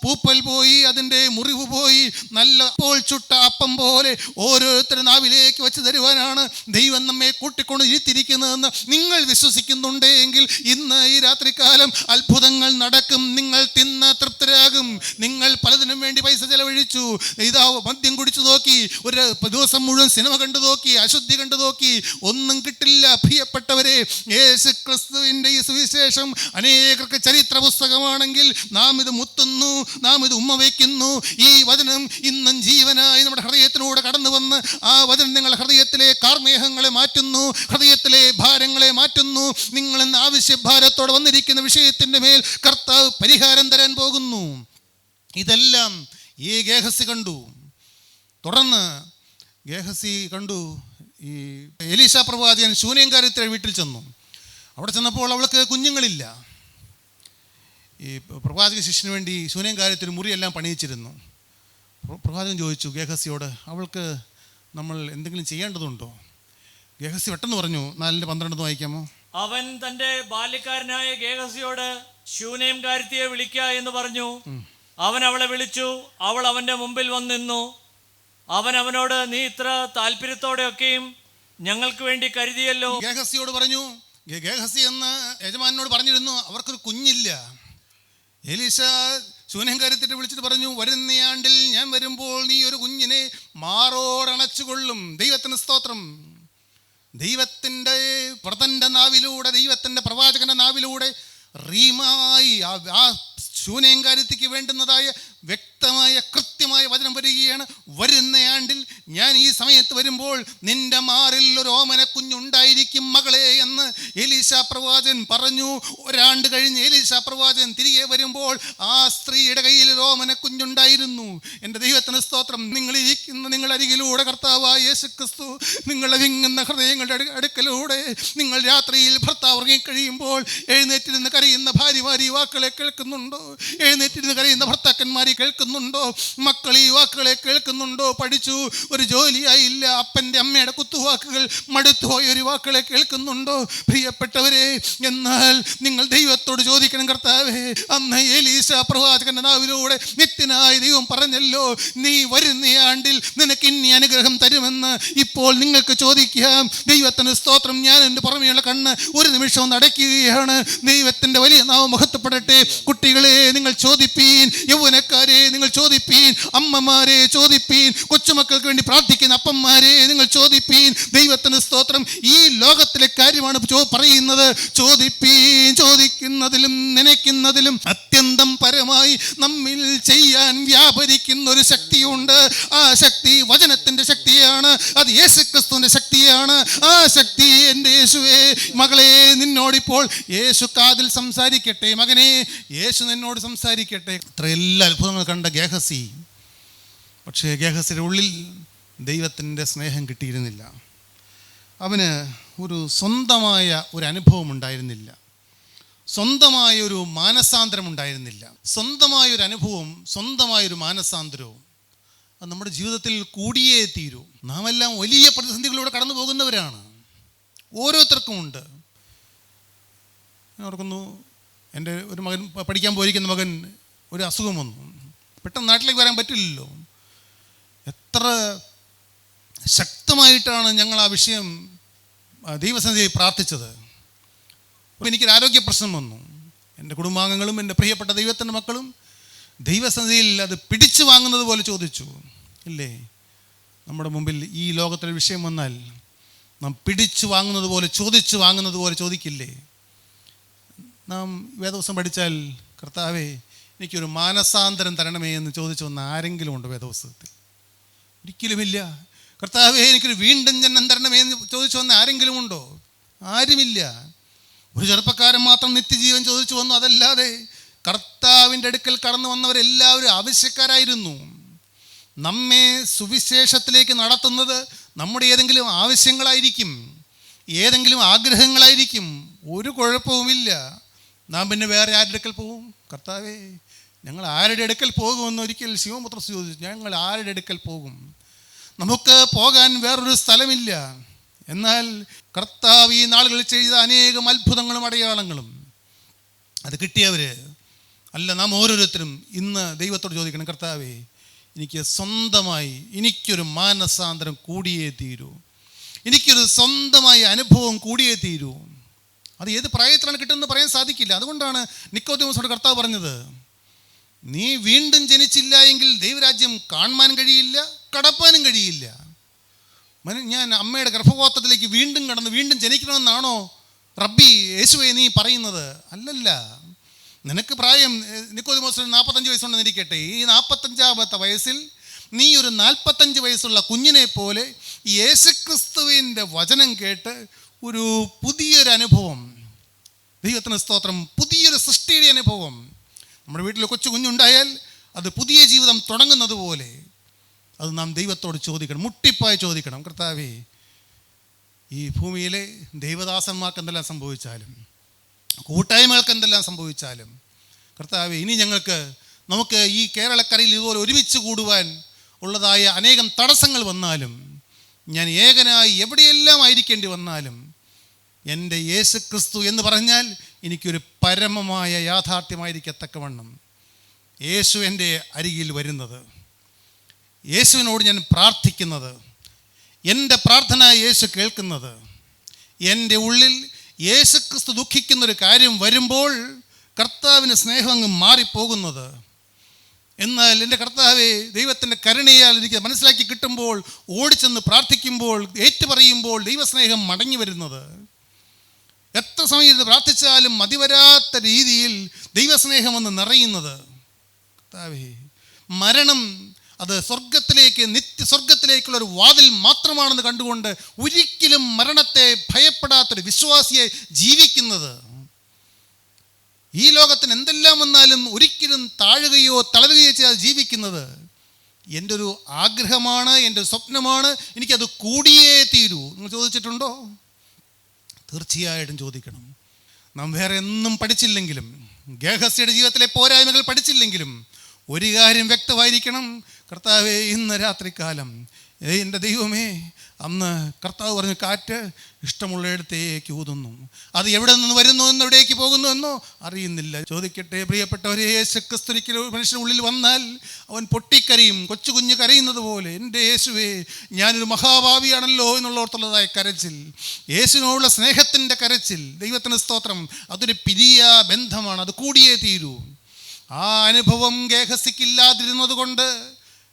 പൂപ്പൽ പോയി, അതിൻ്റെ മുറിവ് പോയി, നല്ല അപ്പോൾ ചുട്ട അപ്പം പോലെ ഓരോരുത്തരുടെ നാവിലേക്ക് വെച്ച് തരുവാനാണ് ദൈവം നമ്മെ കൂട്ടിക്കൊണ്ട് ഇരുത്തിയിരിക്കുന്നതെന്ന് നിങ്ങൾ വിശ്വസിക്കുന്നുണ്ടെങ്കിൽ ഇന്ന് ഈ രാത്രികാലം അത്ഭുതങ്ങൾ നടക്കും. നിങ്ങൾ തിന്ന് തൃപ്തരാകും. നിങ്ങൾ പലതിനും വേണ്ടി പൈസ ചെലവഴിച്ചു, ഇതാ മദ്യം കുടിച്ചു നോക്കി, ഒരു ദിവസം മുഴുവൻ സിനിമ കണ്ടു നോക്കി, അശുദ്ധി കണ്ടു നോക്കി, ഒന്നും കിട്ടില്ല. പ്രിയപ്പെട്ടവരെ, യേശു ക്രിസ്തുവിൻ്റെ ഈ സുവിശേഷം അനേകർക്ക് ചരിത്ര പുസ്തകമാണെങ്കിൽ നാം ഇത് മുത്തുന്നു, നാം ഇത് ഉമ്മ വയ്ക്കുന്നു. ഈ വചനം ഇന്നും ജീവനായി നമ്മുടെ ഹൃദയത്തിലൂടെ കടന്നു വന്ന് ആ വചനം നിങ്ങളുടെ ഹൃദയത്തിലെ കാർമേഹങ്ങളെ മാറ്റുന്നു, ഹൃദയത്തിലെ ഭാരങ്ങളെ മാറ്റുന്നു. നിങ്ങളെന്ന് ആവശ്യഭാരത്തോടെ വന്നിരിക്കുന്ന വിഷയത്തിൻ്റെ മേൽ കർത്താവ് പരിഹാരം തരാൻ പോകുന്നു. ഇതെല്ലാം ഈ ഗേഹസി കണ്ടു. തുടർന്ന് ഗേഹസി കണ്ടു, ഈ എലീശ പ്രവാചകൻ ശൂനേംകാരത്തിയുടെ വീട്ടിൽ ചെന്നു. അവിടെ ചെന്നപ്പോൾ അവൾക്ക് കുഞ്ഞുങ്ങളില്ല. ഈ പ്രവാചക ശിഷ്യന് വേണ്ടി ശൂനേംകാരത്തിൽ മുറിയെല്ലാം പണിയിച്ചിരുന്നു. പ്രവാചകൻ ചോദിച്ചു ഗേഹസിയോട്, അവൾക്ക് നമ്മൾ എന്തെങ്കിലും ചെയ്യേണ്ടതുണ്ടോ? ഗേഹസി പെട്ടെന്ന് പറഞ്ഞു, 4:12 വായിക്കാമോ? അവൻ തൻ്റെ ബാല്യക്കാരനായ ഗേഹസിയോട് ശൂനേംകാരത്തിയെ വിളിക്ക എന്ന് പറഞ്ഞു. അവൻ അവളെ വിളിച്ചു. അവൾ അവൻ്റെ മുമ്പിൽ വന്നു നിന്നു. അവൻ അവനോട്, നീ ഇത്ര താല്പര്യത്തോടെയൊക്കെയും ഞങ്ങൾക്ക് വേണ്ടി കരുതിയല്ലോ. ഗേഹസിയോട് പറഞ്ഞു, ഗേഹസി എന്ന് യജമാനോട് പറഞ്ഞിരുന്നു, അവർക്കൊരു കുഞ്ഞില്ല. എലീശ ശൂനേംകാരത്തിയെ വിളിച്ചിട്ട് പറഞ്ഞു, വരുന്ന ആണ്ടിൽ ഞാൻ വരുമ്പോൾ നീ ഒരു കുഞ്ഞിനെ മാറോടണച്ചുകൊള്ളും. ദൈവത്തിന് സ്തോത്രം. ദൈവത്തിൻ്റെ വ്രതൻ്റെ നാവിലൂടെ, ദൈവത്തിൻ്റെ പ്രവാചകൻ്റെ നാവിലൂടെ റീമായി ആ ശൂനേംകാരത്തിക്ക് വേണ്ടുന്നതായ വ്യക്തമായ കൃത്യമായ വചനം വരികയാണ്. വരുന്ന ആണ്ടിൽ ഞാൻ ഈ സമയത്ത് വരുമ്പോൾ നിന്റെ മാറിൽ ഒരു ഓമന കുഞ്ഞുണ്ടായിരിക്കും മകളെ എന്ന് എലീശ പ്രവാചകൻ പറഞ്ഞു. ഒരാണ്ട് കഴിഞ്ഞ് എലീശ പ്രവാചകൻ തിരികെ വരുമ്പോൾ ആ സ്ത്രീയുടെ കയ്യിൽ ഒരു ഓമന കുഞ്ഞുണ്ടായിരുന്നു. എൻ്റെ ദൈവത്തിന് സ്തോത്രം. നിങ്ങളരികിലൂടെ കർത്താവായ യേശു ക്രിസ്തു നിങ്ങളെ വിങ്ങുന്ന ഹൃദയങ്ങളുടെ അടുക്കലൂടെ നിങ്ങൾ രാത്രിയിൽ ഭർത്താവ് ഉറങ്ങിക്കഴിയുമ്പോൾ എഴുന്നേറ്റിരുന്ന് കരയുന്ന ഭാര്യമാർ ഈ വാക്കുകളെ കേൾക്കുന്നുണ്ടോ? എഴുന്നേറ്റിരുന്ന് കരയുന്ന ഭർത്താക്കന്മാർ കേൾക്കുന്നുണ്ടോ? മക്കൾ ഈ വാക്കുകളെ കേൾക്കുന്നുണ്ടോ? പഠിച്ചു, ഒരു ജോലിയായില്ല, അപ്പൻ്റെ അമ്മയുടെ കുത്തുവാക്കുകൾ മടുത്തുപോയ ഒരു വാക്കുകളെ കേൾക്കുന്നുണ്ടോ? പ്രിയപ്പെട്ടവരെ, എന്നാൽ നിങ്ങൾ ദൈവത്തോട് ചോദിക്കണം, കർത്താവേ, അന്ന് എലീശ പ്രവാചകന്റെ നാവിലൂടെ നിത്യനായ ദൈവം പറഞ്ഞല്ലോ, നീ വരുന്ന ആണ്ടിൽ നിനക്ക് ഇനി അനുഗ്രഹം തരുമെന്ന്. ഇപ്പോൾ നിങ്ങൾക്ക് ചോദിക്കാം. ദൈവത്തിന് സ്തോത്രം. ഞാൻ എൻ്റെ പുറമെയുള്ള കണ്ണ് ഒരു നിമിഷം നടക്കുകയാണ്. ദൈവത്തിൻ്റെ വലിയ നാമം മഹത്വപ്പെടട്ടെ. കുട്ടികളെ നിങ്ങൾ ചോദിപ്പീൻ, യൗവനക്കാരെ നിങ്ങൾ ചോദിപ്പീൻ, അമ്മമാരെ ചോദിപ്പീൻ, കൊച്ചുമക്കൾക്ക് വേണ്ടി പ്രാർത്ഥിക്കുന്ന അപ്പന്മാരെ നിങ്ങൾ ചോദിപ്പീൻ. ദൈവത്തിന് സ്തോത്രം. ഈ ലോകത്തിലെ കാര്യമാണ് പറയുന്നത്. ചോദിപ്പീൻ. ചോദിക്കുന്നതിലും നനയ്ക്കുന്നതിലും അത്യന്തം പരമായി നമ്മിൽ ചെയ്യാൻ വ്യാപരിക്കുന്ന ഒരു ശക്തിയുണ്ട്. ആ ശക്തി വചനത്തിൻ്റെ ശക്തിയാണ്. അത് യേശുക്രിസ്തുവിൻ്റെ ശക്തിയാണ്. ആ ശക്തി എൻ്റെ യേശുവേ, മകളെ, നിന്നോടിപ്പോൾ യേശു കാതിൽ സംസാരിക്കട്ടെ. മകനെ, യേശു നിന്നോട് സംസാരിക്കട്ടെ. ഇത്ര എല്ലാ അത്ഭുതങ്ങൾ കണ്ട ഗേഹസി പക്ഷേ ഗേഹസിയുടെ ഉള്ളിൽ ദൈവത്തിൻ്റെ സ്നേഹം കിട്ടിയിരുന്നില്ല. അവന് ഒരു സ്വന്തമായ ഒരു അനുഭവം ഉണ്ടായിരുന്നില്ല, സ്വന്തമായൊരു മാനസാന്തരം ഉണ്ടായിരുന്നില്ല. സ്വന്തമായൊരു അനുഭവം, സ്വന്തമായൊരു മാനസാന്തരവും അത് നമ്മുടെ ജീവിതത്തിൽ കൂടിയേ തീരൂ. നാം എല്ലാം വലിയ പ്രതിസന്ധികളിലൂടെ കടന്നു പോകുന്നവരാണ്, ഓരോരുത്തർക്കും ഉണ്ട്. ഞാൻ ഓർക്കുന്നു, എൻ്റെ ഒരു മകൻ, പഠിക്കാൻ പോയിരിക്കുന്ന മകൻ, ഒരു അസുഖം വന്നു. പെട്ടെന്ന് നാട്ടിലേക്ക് വരാൻ പറ്റില്ലല്ലോ. എത്ര ശക്തമായിട്ടാണ് ഞങ്ങൾ ആ വിഷയം ദൈവസന്നിധിയിൽ പ്രാർത്ഥിച്ചത്. അപ്പോൾ എനിക്കൊരു ആരോഗ്യ പ്രശ്നം വന്നു. എൻ്റെ കുടുംബാംഗങ്ങളും എൻ്റെ പ്രിയപ്പെട്ട ദൈവത്തിൻ്റെ മക്കളും ദൈവസന്നിധിയിൽ അത് പിടിച്ചു വാങ്ങുന്നത് പോലെ ചോദിച്ചു. ഇല്ലേ, നമ്മുടെ മുമ്പിൽ ഈ ലോകത്തിലെ വിഷയം വന്നാൽ നാം പിടിച്ചു വാങ്ങുന്നത് പോലെ, ചോദിച്ചു വാങ്ങുന്നത് പോലെ ചോദിക്കില്ലേ? നാം വേദവസം പഠിച്ചാൽ, കർത്താവേ എനിക്കൊരു മാനസാന്തരം തരണമേ എന്ന് ചോദിച്ചു വന്ന ആരെങ്കിലും ഉണ്ടോ വേദവസത്തിൽ? ഒരിക്കലുമില്ല. കർത്താവേ എനിക്കൊരു വീണ്ടും ജന്മം തരണമേ എന്ന് ചോദിച്ചു വന്ന ആരെങ്കിലും ഉണ്ടോ? ആരുമില്ല. ഒരു ചെറുപ്പക്കാരൻ മാത്രം നിത്യജീവൻ ചോദിച്ചു വന്നു. അതല്ലാതെ കർത്താവിൻ്റെ അടുക്കൽ കടന്നു വന്നവരെല്ലാവരും ആവശ്യക്കാരായിരുന്നു. നമ്മെ സുവിശേഷത്തിലേക്ക് നടത്തുന്നത് നമ്മുടെ ഏതെങ്കിലും ആവശ്യങ്ങളായിരിക്കും, ഏതെങ്കിലും ആഗ്രഹങ്ങളായിരിക്കും. ഒരു കുഴപ്പവുമില്ല. നാം പിന്നെ വേറെ ആരുടെ അടുക്കൽ പോകും? കർത്താവേ ഞങ്ങൾ ആരുടെ അടുക്കൽ പോകുമെന്ന് ഒരിക്കൽ ശിവപുത്രൻ ചോദിച്ചു. ഞങ്ങൾ ആരുടെ അടുക്കൽ പോകും? നമുക്ക് പോകാൻ വേറൊരു സ്ഥലമില്ല. എന്നാൽ കർത്താവ് ഈ നാളുകളിൽ ചെയ്ത അനേകം അത്ഭുതങ്ങളും അടയാളങ്ങളും അത് കിട്ടിയവർ അല്ല നാം ഓരോരുത്തരും ഇന്ന് ദൈവത്തോട് ചോദിക്കണം, കർത്താവേ എനിക്ക് സ്വന്തമായി എനിക്കൊരു മാനസാന്തരം കൂടിയേ തീരൂ, എനിക്കൊരു സ്വന്തമായ അനുഭവം കൂടിയേ തീരൂ. അത് ഏത് പ്രായത്തിലാണ് കിട്ടുമെന്ന് പറയാൻ സാധിക്കില്ല. അതുകൊണ്ടാണ് നിക്കോദെമോസിനോട് കർത്താവ് പറഞ്ഞത്, നീ വീണ്ടും ജനിച്ചില്ല എങ്കിൽ ദൈവരാജ്യം കാണാൻ കഴിയില്ല, കടപ്പാനും കഴിയില്ല. ഞാൻ അമ്മയുടെ ഗർഭപാത്രത്തിലേക്ക് വീണ്ടും കടന്ന് വീണ്ടും ജനിക്കണമെന്നാണോ റബ്ബി യേശുവേ നീ പറയുന്നത്? അല്ലല്ല. നിനക്ക് പ്രായം, നിക്കോദെമോസിന് 45 വയസ്സുണ്ടെന്ന് ഇരിക്കട്ടെ. ഈ 45-ാമത്തെ വയസ്സിൽ നീ ഒരു 45 വയസ്സുള്ള കുഞ്ഞിനെ പോലെ യേശുക്രിസ്തുവിൻ്റെ വചനം കേട്ട് ഒരു പുതിയൊരു അനുഭവം, ദൈവത്തിന് സ്തോത്രം, പുതിയൊരു സൃഷ്ടിയുടെ അനുഭവം. നമ്മുടെ വീട്ടിൽ കൊച്ചു കുഞ്ഞുണ്ടായാൽ അത് പുതിയ ജീവിതം തുടങ്ങുന്നത് പോലെ അത് നാം ദൈവത്തോട് ചോദിക്കണം, മുട്ടിപ്പായി ചോദിക്കണം. കർത്താവേ ഈ ഭൂമിയിലെ ദൈവദാസന്മാർക്ക് എന്തെല്ലാം സംഭവിച്ചാലും, കൂട്ടായ്മകൾക്ക് എന്തെല്ലാം സംഭവിച്ചാലും, കർത്താവേ ഇനി നമുക്ക് ഈ കേരളക്കരയിൽ ഇതുപോലെ ഒരുമിച്ച് കൂടുവാൻ ഉള്ളതായ അനേകം തടസ്സങ്ങൾ വന്നാലും, ഞാൻ ഏകനായി എവിടെയെല്ലാം ആയിരിക്കേണ്ടി വന്നാലും, എൻ്റെ യേശുക്രിസ്തു എന്ന് പറഞ്ഞാൽ എനിക്കൊരു പരമമായ യാഥാർത്ഥ്യമായിരിക്കത്തക്കവണ്ണം യേശു എൻ്റെ അരികിൽ വരുന്നത്, യേശുവിനോട് ഞാൻ പ്രാർത്ഥിക്കുന്നത്, എൻ്റെ പ്രാർത്ഥന യേശു കേൾക്കുന്നത്, എൻ്റെ ഉള്ളിൽ യേശുക്രിസ്തു ദുഃഖിക്കുന്നൊരു കാര്യം വരുമ്പോൾ കർത്താവിന് സ്നേഹം അങ്ങ് മാറിപ്പോകുന്നത്. എന്നാൽ എൻ്റെ കർത്താവെ ദൈവത്തിൻ്റെ കരുണയാൽ എനിക്ക് മനസ്സിലാക്കി കിട്ടുമ്പോൾ, ഓടിച്ചെന്ന് പ്രാർത്ഥിക്കുമ്പോൾ, ഏറ്റുപറയുമ്പോൾ ദൈവസ്നേഹം മടങ്ങി വരുന്നത്. എത്ര സമയം ഇത് പ്രാർത്ഥിച്ചാലും മതിവരാത്ത രീതിയിൽ ദൈവസ്നേഹം ഒന്ന് നിറയുന്നത്. കർത്താവേ മരണം അത് സ്വർഗത്തിലേക്ക്, നിത്യസ്വർഗത്തിലേക്കുള്ളൊരു വാതിൽ മാത്രമാണെന്ന് കണ്ടുകൊണ്ട് ഒരിക്കലും മരണത്തെ ഭയപ്പെടാത്തൊരു വിശ്വാസിയെ ജീവിക്കുന്നത്, ഈ ലോകത്തിന് എന്തെല്ലാം വന്നാലും ഒരിക്കലും താഴുകയോ തളരുകയോ ചെയ്യാതെ ജീവിക്കുന്നത് എൻ്റെ ഒരു ആഗ്രഹമാണ്, എൻ്റെ ഒരു സ്വപ്നമാണ്. എനിക്കത് കൂടിയേ തീരൂ. നിങ്ങൾ ചോദിച്ചിട്ടുണ്ടോ? തീർച്ചയായിട്ടും ചോദിക്കണം. നാം വേറെ ഒന്നും പഠിച്ചില്ലെങ്കിലും, ഗേഹസിയുടെ ജീവിതത്തിലെ പോരായ്മകൾ പഠിച്ചില്ലെങ്കിലും ഒരു കാര്യം വ്യക്തമായിരിക്കണം, കർത്താവേ ഇന്ന് രാത്രികാലം എൻ്റെ ദൈവമേ, അന്ന് കർത്താവ് പറഞ്ഞു കാറ്റ് ഇഷ്ടമുള്ളയിടത്തേക്ക് ഊതുന്നു, അത് എവിടെ നിന്ന് വരുന്നു എന്ന് എവിടേക്ക് പോകുന്നു എന്നോ അറിയുന്നില്ല. ചോദിക്കട്ടെ പ്രിയപ്പെട്ടവരെ, യേശുക്രിസ്തു മനുഷ്യൻ്റെ ഉള്ളിൽ വന്നാൽ അവൻ പൊട്ടിക്കരയും, കൊച്ചു കുഞ്ഞ് കരയുന്നത് പോലെ. എൻ്റെ യേശുവേ ഞാനൊരു മഹാഭാവിയാണല്ലോ എന്നുള്ളോർത്തുള്ളതായ കരച്ചിൽ, യേശുവിനോടുള്ള സ്നേഹത്തിൻ്റെ കരച്ചിൽ, ദൈവത്തിന് സ്തോത്രം, അതൊരു പിരിയ ബന്ധമാണ്, അത് കൂടിയേ തീരൂ. ആ അനുഭവം ഗേഹസിക്കില്ലാതിരുന്നത് കൊണ്ട്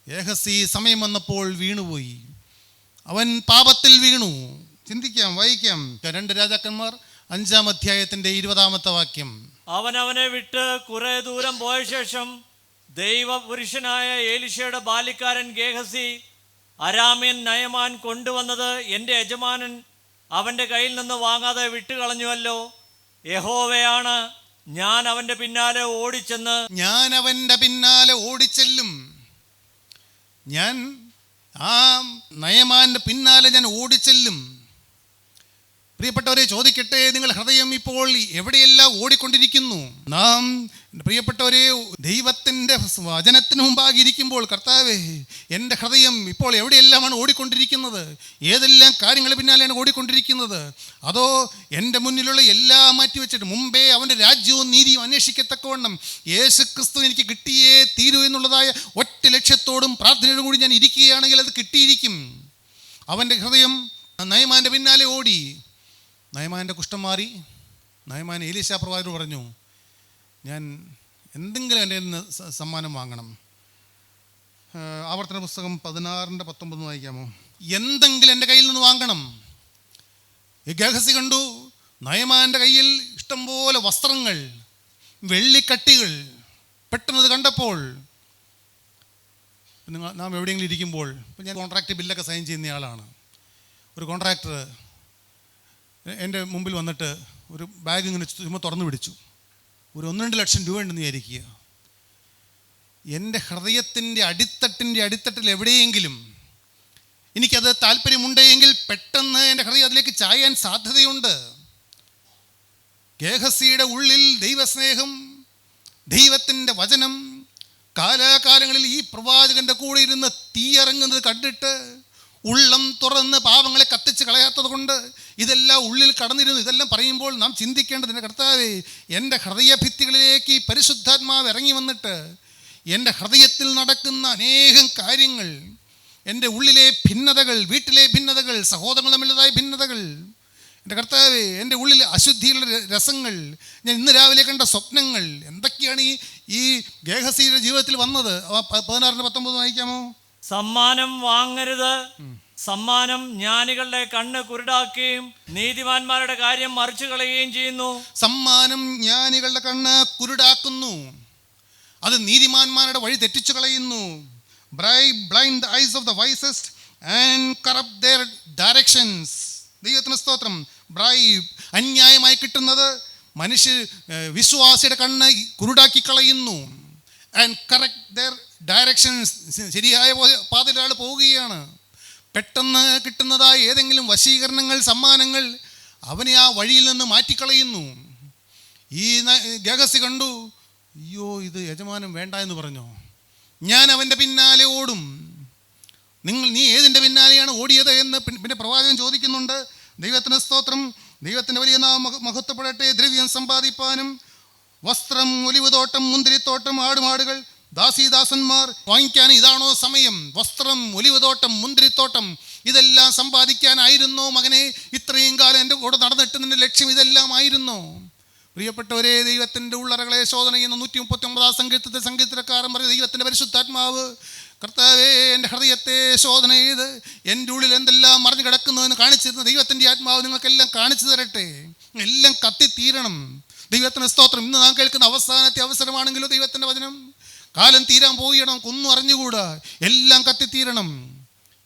ഗേഹസി സമയം വന്നപ്പോൾ വീണുപോയി. അവൻ പാപത്തിൽ വീണു. ചിന്തിക്കാം, വായിക്കാം. 2 രാജാക്കന്മാർ 5-ാം അധ്യായത്തിൻ്റെ 20-ാമത്തെ വാക്യം. അവൻ അവനെ വിട്ട് കുറെ ദൂരം പോയ ശേഷം ദൈവപുരുഷനായ എലീശയുടെ ബാല്യക്കാരൻ ഗേഹസി അരാമ്യൻ നയമാൻ കൊണ്ടുവന്നത് എൻ്റെ യജമാനൻ അവൻ്റെ കയ്യിൽ നിന്ന് വാങ്ങാതെ വിട്ടുകളഞ്ഞുവല്ലോ. യഹോവയാണ്, ഞാൻ അവൻ്റെ പിന്നാലെ ഓടിച്ചെല്ലും. ഞാൻ ആ നയമാൻ്റെ പിന്നാലെ ഞാൻ ഓടിച്ചെല്ലും. പ്രിയപ്പെട്ടവരെ, ചോദിക്കട്ടെ, നിങ്ങളുടെ ഹൃദയം ഇപ്പോൾ എവിടെയെല്ലാം ഓടിക്കൊണ്ടിരിക്കുന്നു? നാം പ്രിയപ്പെട്ടവരെ, ദൈവത്തിൻ്റെ വചനത്തിന് മുമ്പാകെ ഇരിക്കുമ്പോൾ, കർത്താവേ, എൻ്റെ ഹൃദയം ഇപ്പോൾ എവിടെയെല്ലാമാണ് ഓടിക്കൊണ്ടിരിക്കുന്നത്? ഏതെല്ലാം കാര്യങ്ങൾ പിന്നാലെയാണ് ഓടിക്കൊണ്ടിരിക്കുന്നത്? അതോ എൻ്റെ മുന്നിലുള്ള എല്ലാം മാറ്റിവെച്ചിട്ട് മുമ്പേ അവൻ്റെ രാജ്യവും നീതിയും അന്വേഷിക്കത്തക്കവണ്ണം യേശു ക്രിസ്തു എനിക്ക് കിട്ടിയേ തീരൂ എന്നുള്ളതായ ഒറ്റ ലക്ഷ്യത്തോടും പ്രാർത്ഥനയോടും കൂടി ഞാൻ ഇരിക്കുകയാണെങ്കിൽ അത് കിട്ടിയിരിക്കും. അവൻ്റെ ഹൃദയം നയമാൻ്റെ പിന്നാലെ ഓടി. നയമാൻ്റെ കുഷ്ഠം മാറി. നയമാൻ എലീശാ പ്രവാചകനോട് പറഞ്ഞു, ഞാൻ എന്തെങ്കിലും എൻ്റെ നിന്ന് സമ്മാനം വാങ്ങണം. ആവർത്തന പുസ്തകം 16:19 വായിക്കാമോ? എന്തെങ്കിലും എൻ്റെ കയ്യിൽ നിന്ന് വാങ്ങണം. ഈ ഗേഹസി കണ്ടു നയമാൻ്റെ കയ്യിൽ ഇഷ്ടംപോലെ വസ്ത്രങ്ങൾ, വെള്ളിക്കട്ടികൾ. പെട്ടെന്നത് കണ്ടപ്പോൾ, നാം എവിടെയെങ്കിലും ഇരിക്കുമ്പോൾ, ഇപ്പം ഞാൻ കോൺട്രാക്റ്റ് ബില്ലൊക്കെ സൈൻ ചെയ്യുന്നയാളാണ്. ഒരു കോൺട്രാക്ടർ എൻ്റെ മുമ്പിൽ വന്നിട്ട് ഒരു ബാഗ് ഇങ്ങനെ ചുമ്മാ തുറന്നു പിടിച്ചു. ഒരു 1-2 ലക്ഷം രൂപ ഉണ്ടെന്ന് വിചാരിക്കുക. എൻ്റെ ഹൃദയത്തിൻ്റെ അടിത്തട്ടിൽ എവിടെയെങ്കിലും എനിക്കത് താല്പര്യമുണ്ടെങ്കിൽ പെട്ടെന്ന് എൻ്റെ ഹൃദയം അതിലേക്ക് ചായാൻ സാധ്യതയുണ്ട്. ഗേഹസിയുടെ ഉള്ളിൽ ദൈവസ്നേഹം, ദൈവത്തിൻ്റെ വചനം, കാലാകാലങ്ങളിൽ ഈ പ്രവാചകൻ്റെ കൂടെ ഇരുന്ന് തീയിറങ്ങുന്നത് കണ്ടിട്ട് ഉള്ളം തുറന്ന് പാപങ്ങളെ കത്തിച്ച് കളയാത്തത് കൊണ്ട് ഇതെല്ലാം ഉള്ളിൽ കടന്നിരുന്നു. ഇതെല്ലാം പറയുമ്പോൾ നാം ചിന്തിക്കേണ്ടതിൻ്റെ, കർത്താവേ, എൻ്റെ ഹൃദയഭിത്തികളിലേക്ക് പരിശുദ്ധാത്മാവ് ഇറങ്ങി വന്നിട്ട് എൻ്റെ ഹൃദയത്തിൽ നടക്കുന്ന അനേകം കാര്യങ്ങൾ, എൻ്റെ ഉള്ളിലെ ഭിന്നതകൾ, വീട്ടിലെ ഭിന്നതകൾ, സഹോദരങ്ങൾ തമ്മിലുള്ളതായ ഭിന്നതകൾ, എൻ്റെ കർത്താവേ, എൻ്റെ ഉള്ളിൽ അശുദ്ധിയുടെ രസങ്ങൾ, ഞാൻ ഇന്ന് രാവിലെ കണ്ട സ്വപ്നങ്ങൾ, എന്തൊക്കെയാണ് ഈ ഗേഹസിയുടെ ജീവിതത്തിൽ വന്നത്? 16:19 വായിക്കാമോ? സമ്മാനം വാങ്ങരുത്. സമ്മാനം ജ്ഞാനികളുടെ കണ്ണ് കുരുടാക്കുകയും നീതിമാന്മാരുടെ കാര്യം മറിച്ചു കളയുകയും ചെയ്യുന്നു. സമ്മാനം ജ്ഞാനികളുടെ കണ്ണ് കുരുടാക്കുന്നു, അത് നീതിമാന്മാരുടെ വഴി തെറ്റിച്ചു കളയുന്നു. blind the eyes of the wisest and corrupt their directions. ദൈവത്തിന് സ്തോത്രം. ബ്രൈബ്, അന്യായമായി കിട്ടുന്നത് വിശ്വാസിയുടെ കണ്ണ് കുരുടാക്കി കളയുന്നു. ആൻഡ് കറക്റ്റ് ദെയർ ഡയറക്ഷൻസ്, ശരിയായ പാതയിൽ ഒരാൾ പോവുകയാണ്. പെട്ടെന്ന് കിട്ടുന്നതായ ഏതെങ്കിലും വശീകരണങ്ങൾ, സമ്മാനങ്ങൾ അവനെ ആ വഴിയിൽ നിന്ന് മാറ്റിക്കളയുന്നു. ഈ ഗേഹസി കണ്ടു, അയ്യോ, ഇത് യജമാനം വേണ്ട എന്ന് പറഞ്ഞു, ഞാൻ അവൻ്റെ പിന്നാലെ ഓടും. നീ ഏതിൻ്റെ പിന്നാലെയാണ് ഓടിയത് എന്ന് പിന്നെ പ്രവാചകൻ ചോദിക്കുന്നുണ്ട്. ദൈവത്തിന് സ്തോത്രം. ദൈവത്തിൻ്റെ വലിയ നാമം മഹത്വപ്പെടട്ടെ. ദ്രവ്യം സമ്പാദിപ്പാനും വസ്ത്രം, ഒലിവുതോട്ടം, മുന്തിരിത്തോട്ടം, ആടുമാടുകൾ, ദാസീദാസന്മാർ വാങ്ങിക്കാൻ ഇതാണോ സമയം? വസ്ത്രം, ഒലിവുതോട്ടം, മുന്തിരിത്തോട്ടം, ഇതെല്ലാം സമ്പാദിക്കാനായിരുന്നോ മകനെ ഇത്രയും കാലം എൻ്റെ കൂടെ നടന്നിട്ട് നിൻ്റെ ലക്ഷ്യം ഇതെല്ലാം ആയിരുന്നോ? പ്രിയപ്പെട്ടവരെ, ദൈവത്തിൻ്റെ ഉള്ളറകളെ ശോധന ചെയ്യുന്ന 139 സങ്കീർത്തനത്തെ സങ്കീർത്തനക്കാരൻ പറയും, ദൈവത്തിൻ്റെ പരിശുദ്ധാത്മാവ്, കർത്താവേ, എൻ്റെ ഹൃദയത്തെ ശോധന ചെയ്ത് എൻ്റെ ഉള്ളിൽ എന്തെല്ലാം മറിഞ്ഞു കിടക്കുന്നതെന്ന് കാണിച്ചിരുന്ന ദൈവത്തിൻ്റെ ആത്മാവ് നിങ്ങൾക്കെല്ലാം കാണിച്ചു തരട്ടെ. എല്ലാം കത്തിത്തീരണം. ദൈവത്തിന് സ്തോത്രം. ഇന്ന് നാം കേൾക്കുന്ന അവസാനത്തെ അവസരമാണെങ്കിലോ ദൈവത്തിൻ്റെ വചനം, കാലം തീരാൻ പോയിടണം, ഒന്നും അറിഞ്ഞുകൂടാ, എല്ലാം കത്തിത്തീരണം.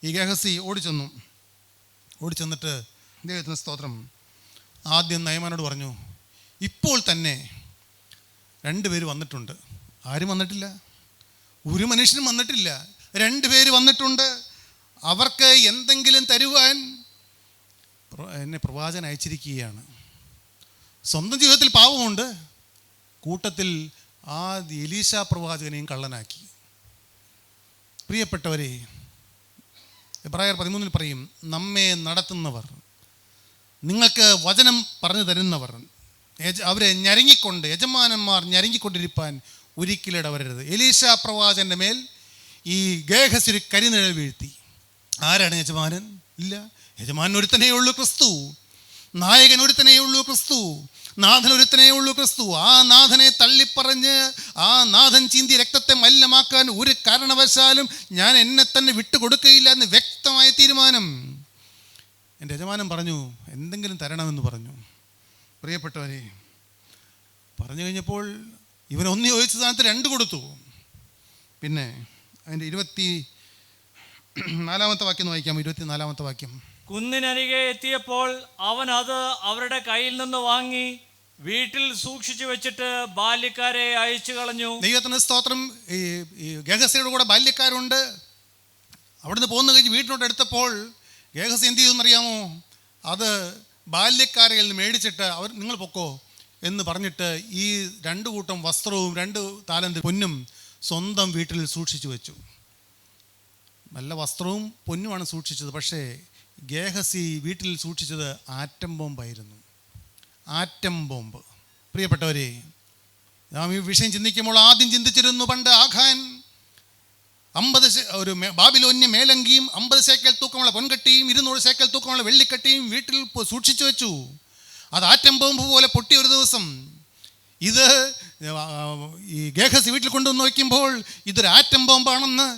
ഈ ഗേഹസി ഓടിച്ചെന്നിട്ട് ദൈവത്തിന് സ്തോത്രം ആദ്യം നയമാനോട് പറഞ്ഞു, ഇപ്പോൾ തന്നെ 2 പേര് വന്നിട്ടുണ്ട്. ആരും വന്നിട്ടില്ല, ഒരു മനുഷ്യനും വന്നിട്ടില്ല. 2 പേര് വന്നിട്ടുണ്ട്. അവർക്ക് എന്തെങ്കിലും തരുവാൻ എന്നെ പ്രവാചകൻ അയച്ചിരിക്കുകയാണ്. സ്വന്തം ജീവിതത്തിൽ പാവമുണ്ട്, കൂട്ടത്തിൽ ആ എലീശാ പ്രവാചകനെയും കള്ളനാക്കി. പ്രിയപ്പെട്ടവരെ, എബ്രായർ 13 പറയും, നമ്മെ നടത്തുന്നവർ, നിങ്ങൾക്ക് വചനം പറഞ്ഞു തരുന്നവർ, അവരെ ഞരങ്ങിക്കൊണ്ട്, യജമാനന്മാർ ഞരങ്ങിക്കൊണ്ടിരിപ്പാൻ ഒരിക്കലും ഇടവരരുത്. എലീശാ പ്രവാചകൻ്റെ മേൽ ഈ ഗേഹസി ഒരു കരിനിഴൽ വീഴ്ത്തി. ആരാണ് യജമാനൻ? ഇല്ല, യജമാനൻ ഒരുത്തനേ ഉള്ളൂ, ക്രിസ്തു. നായകൻ ഒരുത്തനേ ഉള്ളൂ, ക്രിസ്തു. നാഥൻ ഒരുത്തനേ ഉള്ളൂ, ക്രിസ്തു. ആ നാഥനെ തള്ളിപ്പറഞ്ഞ് ആ നാഥൻ ചീന്തി രക്തത്തെ മലിനമാക്കാൻ ഒരു കാരണവശാലും ഞാൻ എന്നെ തന്നെ വിട്ടുകൊടുക്കുകയില്ല എന്ന് വ്യക്തമായ തീരുമാനം. എൻ്റെ യജമാനൻ പറഞ്ഞു, എന്തെങ്കിലും തരണമെന്ന് പറഞ്ഞു. പ്രിയപ്പെട്ടവരെ, പറഞ്ഞു കഴിഞ്ഞപ്പോൾ ഇവൻ 1 ചോദിച്ച സ്ഥാനത്ത് 2 കൊടുത്തു. പിന്നെ അതിൻ്റെ 24-ാമത്തെ വാക്യം വായിക്കാം. 24-ാമത്തെ വാക്യം. കുന്നിനരികെ എത്തിയപ്പോൾ അവൻ അത് അവരുടെ കയ്യിൽ നിന്ന് വാങ്ങി വീട്ടിൽ സൂക്ഷിച്ചു വെച്ചിട്ട് ബാല്യക്കാരെ അയച്ചു കളഞ്ഞു. ദൈവത്തിന് സ്തോത്രം. ഈ ഗേഹസിയുടെ കൂടെ ബാല്യക്കാരുണ്ട്, അവിടുന്ന് പോകുന്ന കഴിഞ്ഞ് വീട്ടിലോട്ട് എടുത്തപ്പോൾ ഗേഹസി എന്ത് ചെയ്തെന്നറിയാമോ? അത് ബാല്യക്കാരയിൽ നിന്ന് മേടിച്ചിട്ട് അവർ നിങ്ങൾ പൊക്കോ എന്ന് പറഞ്ഞിട്ട് ഈ 2 കൂട്ടം വസ്ത്രവും 2 താലന്ത് പൊന്നും സ്വന്തം വീട്ടിൽ സൂക്ഷിച്ചു വെച്ചു. നല്ല വസ്ത്രവും പൊന്നുമാണ് സൂക്ഷിച്ചത്. പക്ഷേ ഗേഹസി വീട്ടിൽ സൂക്ഷിച്ചത് ആറ്റം ബോംബായിരുന്നു. Atom bomb. പ്രിയപ്പെട്ടവരെ, നാം ഈ വിഷയം ചിന്തിക്കുമ്പോൾ ആദ്യം ചിന്തിച്ചിരുന്നു, പണ്ട് ആഖാൻ 50 ബാബിലോന്യ മേലങ്കിയും 50 ശേക്കൽ തൂക്കമുള്ള പൊൻകട്ടിയും 200 ശേക്കൽ തൂക്കമുള്ള വെള്ളിക്കട്ടിയും വീട്ടിൽ സൂക്ഷിച്ചു വെച്ചു. അത് ആറ്റം ബോംബ് പോലെ പൊട്ടിയ ഒരു ദിവസം. ഇത് ഈ ഗേഹസി വീട്ടിൽ കൊണ്ടുവന്ന് വയ്ക്കുമ്പോൾ ഇതൊരു ആറ്റം ബോംബാണെന്ന്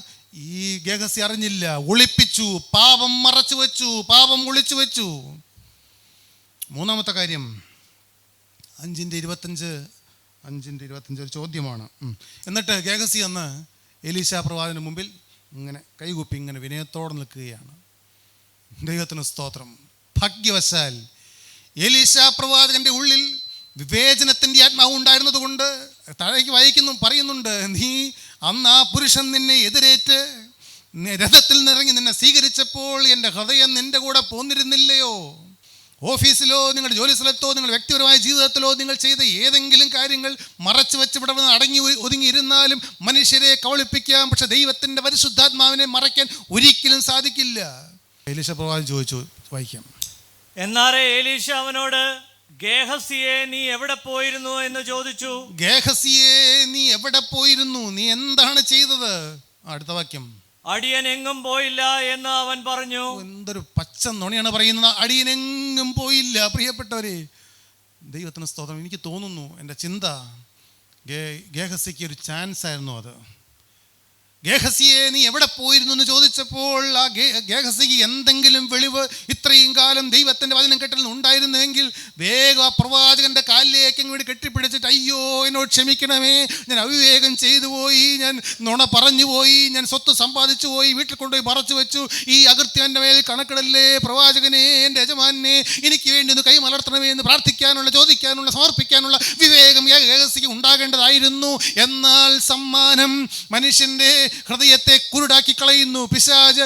ഈ ഗേഹസി അറിഞ്ഞില്ല. ഒളിപ്പിച്ചു, പാപം മറച്ചു വെച്ചു, പാപം ഒളിച്ചു വെച്ചു. മൂന്നാമത്തെ കാര്യം 5:25 ഒരു ചോദ്യമാണ്. എന്നിട്ട് ഗേഹസി അന്ന് എലീശാ പ്രവാചകന് മുമ്പിൽ ഇങ്ങനെ കൈകൂപ്പി ഇങ്ങനെ വിനയത്തോടെ നിൽക്കുകയാണ്. ദൈവത്തിന് സ്തോത്രം. ഭാഗ്യവശാൽ എലീശാ പ്രവാചകന്റെ ഉള്ളിൽ വിവേചനത്തിൻ്റെ ആത്മാവ് ഉണ്ടായിരുന്നത് കൊണ്ട് താഴേക്ക് പറയുന്നുണ്ട്, നീ അന്ന് ആ പുരുഷൻ നിന്നെ എതിരേറ്റ് രഥത്തിൽ നിറങ്ങി നിന്നെ സ്വീകരിച്ചപ്പോൾ എൻ്റെ ഹൃദയം നിൻ്റെ കൂടെ പോന്നിരുന്നില്ലയോ? ഓഫീസിലോ നിങ്ങളുടെ ജോലി സ്ഥലത്തോ നിങ്ങളുടെ വ്യക്തിപരമായ ജീവിതത്തിലോ നിങ്ങൾ ചെയ്ത ഏതെങ്കിലും കാര്യങ്ങൾ മറച്ചു വെച്ച് ഇവിടെ വന്ന് അടങ്ങി ഒതുങ്ങിയിരുന്നാലും മനുഷ്യരെ കബളിപ്പിക്കാം, പക്ഷെ ദൈവത്തിൻ്റെ പരിശുദ്ധാത്മാവിനെ മറയ്ക്കാൻ ഒരിക്കലും സാധിക്കില്ല. എലീശ പ്രവാചകൻ ചോദിച്ചു, വായിക്കാം. എന്നാറേ എലീശ അവനോട്, ഗേഹസിയെ നീ എവിടെ പോയിരുന്നു എന്ന് ചോദിച്ചു. ഗേഹസിയെ നീ എവിടെ പോയിരുന്നു? നീ എന്താണ് ചെയ്തത്? അടുത്ത വാക്യം. അടിയൻ എങ്ങും പോയില്ല എന്ന് അവൻ പറഞ്ഞു. എന്തൊരു പച്ച നുണയാണ് പറയുന്നത്. അടിയനെങ്ങും പോയില്ല. പ്രിയപ്പെട്ടവരെ, ദൈവത്തിന് സ്തോത്രം. എനിക്ക് തോന്നുന്നു, എൻ്റെ ചിന്ത, ഗേഹസിക്ക് ഒരു ചാൻസ് ആയിരുന്നു അത്. ഗേഹസിയെ നീ എവിടെ പോയിരുന്നു എന്ന് ചോദിച്ചപ്പോൾ ആ ഗേഹസിക്ക് എന്തെങ്കിലും വെളിവ് ഇത്രയും കാലം ദൈവത്തിൻ്റെ വചനം കേട്ടൽ ഉണ്ടായിരുന്നെങ്കിൽ വേഗം ആ പ്രവാചകൻ്റെ കാലിലേക്ക് അങ്ങോട്ട് കെട്ടിപ്പിടിച്ചിട്ട്, അയ്യോ എന്നോട് ക്ഷമിക്കണമേ, ഞാൻ അവിവേകം ചെയ്തു പോയി, ഞാൻ നുണ പറഞ്ഞു പോയി, ഞാൻ സ്വത്ത് സമ്പാദിച്ചു പോയി, വീട്ടിൽ കൊണ്ടുപോയി മറച്ചു വെച്ചു, ഈ അകൃത്യം എൻ്റെ മേൽ കണക്കിടല്ലേ, പ്രവാചകനെ, എൻ്റെ യജമാനെ, എനിക്ക് വേണ്ടി ഒന്ന് കൈമലർത്തണമേ എന്ന് പ്രാർത്ഥിക്കാനുള്ള, ചോദിക്കാനുള്ള, സമർപ്പിക്കാനുള്ള വിവേകം ഗേഹസിക്ക് ഉണ്ടാകേണ്ടതായിരുന്നു. എന്നാൽ സമ്മാനം മനുഷ്യൻ്റെ ഹൃദയത്തെ കുരുടാക്കി കളയുന്നു. പിശാച്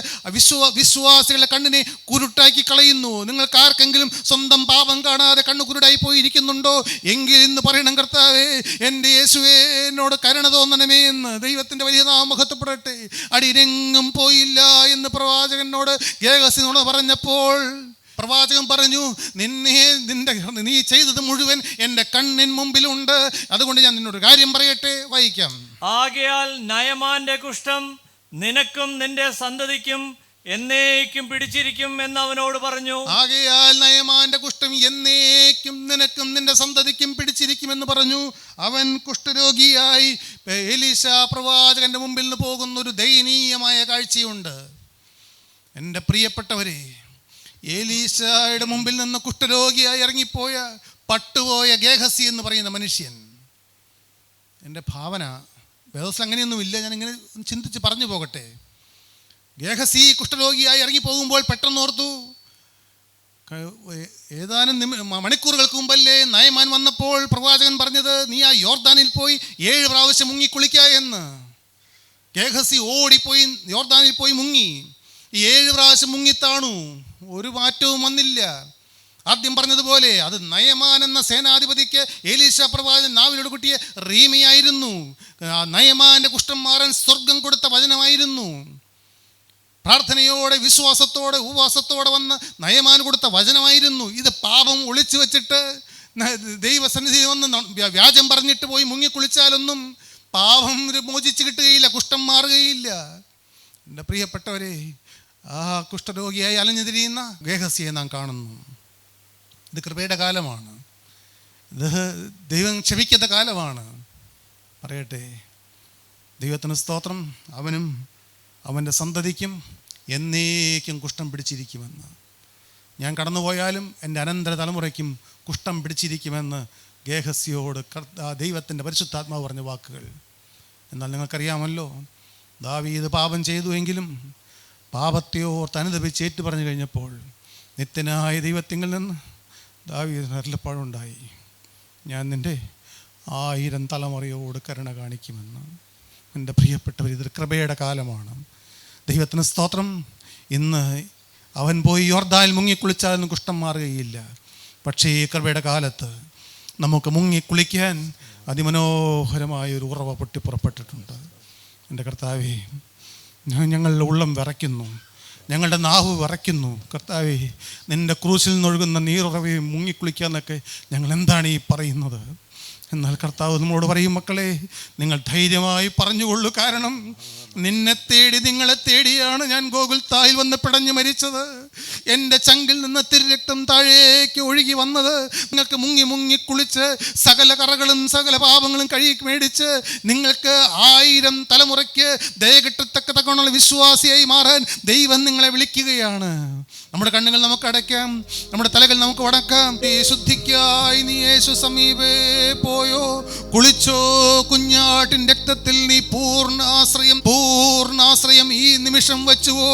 വിശ്വാസികളുടെ കണ്ണിനെ കുരുട്ടാക്കി കളയുന്നു. നിങ്ങൾക്ക് ആർക്കെങ്കിലും സ്വന്തം പാപം കാണാതെ കണ്ണു കുരുടായി പോയിരിക്കുന്നുണ്ടോ? എങ്കിൽ ഇന്ന് പറയണം, കർത്താവേ, എൻ്റെ യേശുവേ, എന്നോട് കരുണ തോന്നണമേ എന്ന്. ദൈവത്തിൻ്റെ വലിയ നാമം മഹത്വപ്പെടട്ടെ. അടിയനെങ്ങും പോയില്ല എന്ന് പ്രവാചകനോട് ഗേഹസിനോട് പറഞ്ഞപ്പോൾ പ്രവാചകൻ പറഞ്ഞു, നീ ചെയ്തത് മുഴുവൻ എൻ്റെ കണ്ണിൻ മുമ്പിലുണ്ട്. അതുകൊണ്ട് ഞാൻ നിന്നോട് കാര്യം പറയട്ടെ. വായിക്കാം. ആകയാൽ നയമാന്റെ കുഷ്ഠം നിനക്കും നിന്റെ സന്തതിക്കും എന്നേക്കും പിടിച്ചിരിക്കും എന്ന് അവനോട് പറഞ്ഞു. ആകയാൽ നയമാന്റെ കുഷ്ഠം എന്നേക്കും നിനക്കും നിന്റെ സന്തതിക്കും പിടിച്ചിരിക്കുമെന്ന് പറഞ്ഞു. അവൻ കുഷ്ഠരോഗിയായി എലീശ പ്രവാചകന്റെ മുമ്പിൽ നിന്ന് പോകുന്ന ഒരു ദയനീയമായ കാഴ്ചയുണ്ട്. എൻ്റെ പ്രിയപ്പെട്ടവരെ, എലീശയുടെ മുമ്പിൽ നിന്ന് കുഷ്ഠരോഗിയായി ഇറങ്ങിപ്പോയ പട്ടുപോയ ഗേഹസി എന്ന് പറയുന്ന മനുഷ്യൻ, എൻ്റെ ഭാവന വേദത്തിൽ അങ്ങനെയൊന്നുമില്ല, ഞാനിങ്ങനെ ചിന്തിച്ച് പറഞ്ഞു പോകട്ടെ. ഗേഹസി കുഷ്ഠരോഗിയായി ഇറങ്ങിപ്പോകുമ്പോൾ പെട്ടെന്നോർത്തു, ഏതാനും മണിക്കൂറുകൾക്ക് മുമ്പല്ലേ നയമാൻ വന്നപ്പോൾ പ്രവാചകൻ പറഞ്ഞത്, നീ ആ യോർദാനിൽ പോയി 7 പ്രാവശ്യം മുങ്ങിക്കുളിക്കുക എന്ന്. ഗേഹസി ഓടിപ്പോയി യോർദാനിൽ പോയി മുങ്ങി. 7 പ്രാവശ്യം മുങ്ങിത്താണു. ഒരു മാറ്റവും വന്നില്ല. ആദ്യം പറഞ്ഞതുപോലെ അത് നയമാൻ എന്ന സേനാധിപതിക്ക് എലീശ പ്രവാചകൻ നാവിലോട് കുട്ടിയെ റീമയായിരുന്നു. നയമാന്റെ കുഷ്ഠം മാറാൻ സ്വർഗം കൊടുത്ത വചനമായിരുന്നു. പ്രാർത്ഥനയോടെ, വിശ്വാസത്തോടെ, ഉപവാസത്തോടെ വന്ന് നയമാൻ കൊടുത്ത വചനമായിരുന്നു. ഇത് പാപം ഒളിച്ചു വെച്ചിട്ട് ദൈവസന്നിധി വന്ന് വ്യാജം പറഞ്ഞിട്ട് പോയി മുങ്ങിക്കുളിച്ചാലൊന്നും പാപം മോചിച്ച് കിട്ടുകയില്ല, കുഷ്ഠം മാറുകയില്ല. എൻ്റെ പ്രിയപ്പെട്ടവരെ, ആ കുഷ്ഠരോഗിയായി അലഞ്ഞു തിരിയുന്ന ഗേഹസിയെ നാം കാണുന്നു. ഇത് കൃപയുടെ കാലമാണ്. ഇത് ദൈവം ക്ഷമിക്കുന്ന കാലമാണ്. പറയട്ടെ, ദൈവത്തിന് സ്തോത്രം. അവനും അവൻ്റെ സന്തതിക്കും എന്നേക്കും കുഷ്ഠം പിടിച്ചിരിക്കുമെന്ന്. ഞാൻ കടന്നുപോയാലും എൻ്റെ അനന്തര തലമുറയ്ക്കും കുഷ്ഠം പിടിച്ചിരിക്കുമെന്ന് ഗേഹസിയോട് ദൈവത്തിൻ്റെ പരിശുദ്ധാത്മാവ് പറഞ്ഞ വാക്കുകൾ. എന്നാൽ നിങ്ങൾക്കറിയാമല്ലോ, ദാവീദ് പാപം ചെയ്തുവെങ്കിലും പാപത്തെയോ അനുദപിച്ച് ഏറ്റു പറഞ്ഞു കഴിഞ്ഞപ്പോൾ നിത്യനായ ദൈവത്തിങ്കിൽ നിന്ന് ദാവീദിന് അരുളപ്പാടുണ്ടായി, ഞാൻ നിൻ്റെ 1000 തലമുറയോട് കരുണ കാണിക്കുമെന്ന്. എൻ്റെ പ്രിയപ്പെട്ടവർ, ഇതൊരു കൃപയുടെ കാലമാണ്. ദൈവത്തിന് സ്തോത്രം. ഇന്ന് അവൻ പോയി യോർദാനിൽ മുങ്ങിക്കുളിച്ചാലൊന്നും കുഷ്ഠം മാറുകയില്ല. പക്ഷേ ഈ കൃപയുടെ കാലത്ത് നമുക്ക് മുങ്ങിക്കുളിക്കാൻ അതിമനോഹരമായൊരു ഉറവ പൊട്ടിപ്പുറപ്പെട്ടിട്ടുണ്ട്. എൻ്റെ കർത്താവേ, ഞങ്ങളുടെ ഉള്ളം വിറയ്ക്കുന്നു, ഞങ്ങളുടെ നാവ് വിറയ്ക്കുന്നു. കർത്താവേ, നിൻ്റെ ക്രൂശിൽ നിന്നൊഴുകുന്ന നീറുറവയും മുങ്ങിക്കുളിക്കാന്നൊക്കെ ഞങ്ങൾ എന്താണ് ഈ പറയുന്നത്? എന്നാൽ കർത്താവ് നമ്മളോട് പറയും, മക്കളെ, നിങ്ങൾ ധൈര്യമായി പറഞ്ഞുകൊള്ളൂ. കാരണം നിന്നെ തേടി, നിങ്ങളെ തേടിയാണ് ഞാൻ ഗോകുൽത്തായിൽ വന്ന് പിടഞ്ഞു മരിച്ചത്. എൻ്റെ ചങ്കിൽ നിന്ന് തിരുരക്തം താഴേക്ക് ഒഴുകി വന്നത്. നിങ്ങൾക്ക് മുങ്ങി മുങ്ങി കുളിച്ച് സകല കറകളും സകല പാപങ്ങളും കഴുകി മേടിച്ച് നിങ്ങൾക്ക് 1000 തലമുറയ്ക്ക് ദയ കിട്ടത്തക്കതക്കമുള്ള വിശ്വാസിയായി മാറാൻ ദൈവം നിങ്ങളെ വിളിക്കുകയാണ്. നമ്മുടെ കണ്ണുകൾ നമുക്ക് അടയ്ക്കാം, നമ്മുടെ തലകൾ നമുക്ക് വടക്കാം. ശുദ്ധിക്കായി നീ യേശു സമീപേ പോയോ? കുളിച്ചോ? കുഞ്ഞാട്ടിൻ രക്തത്തിൽ നീ പൂർണ്ണാശ്രയം ഈ നിമിഷം വെച്ചുവോ?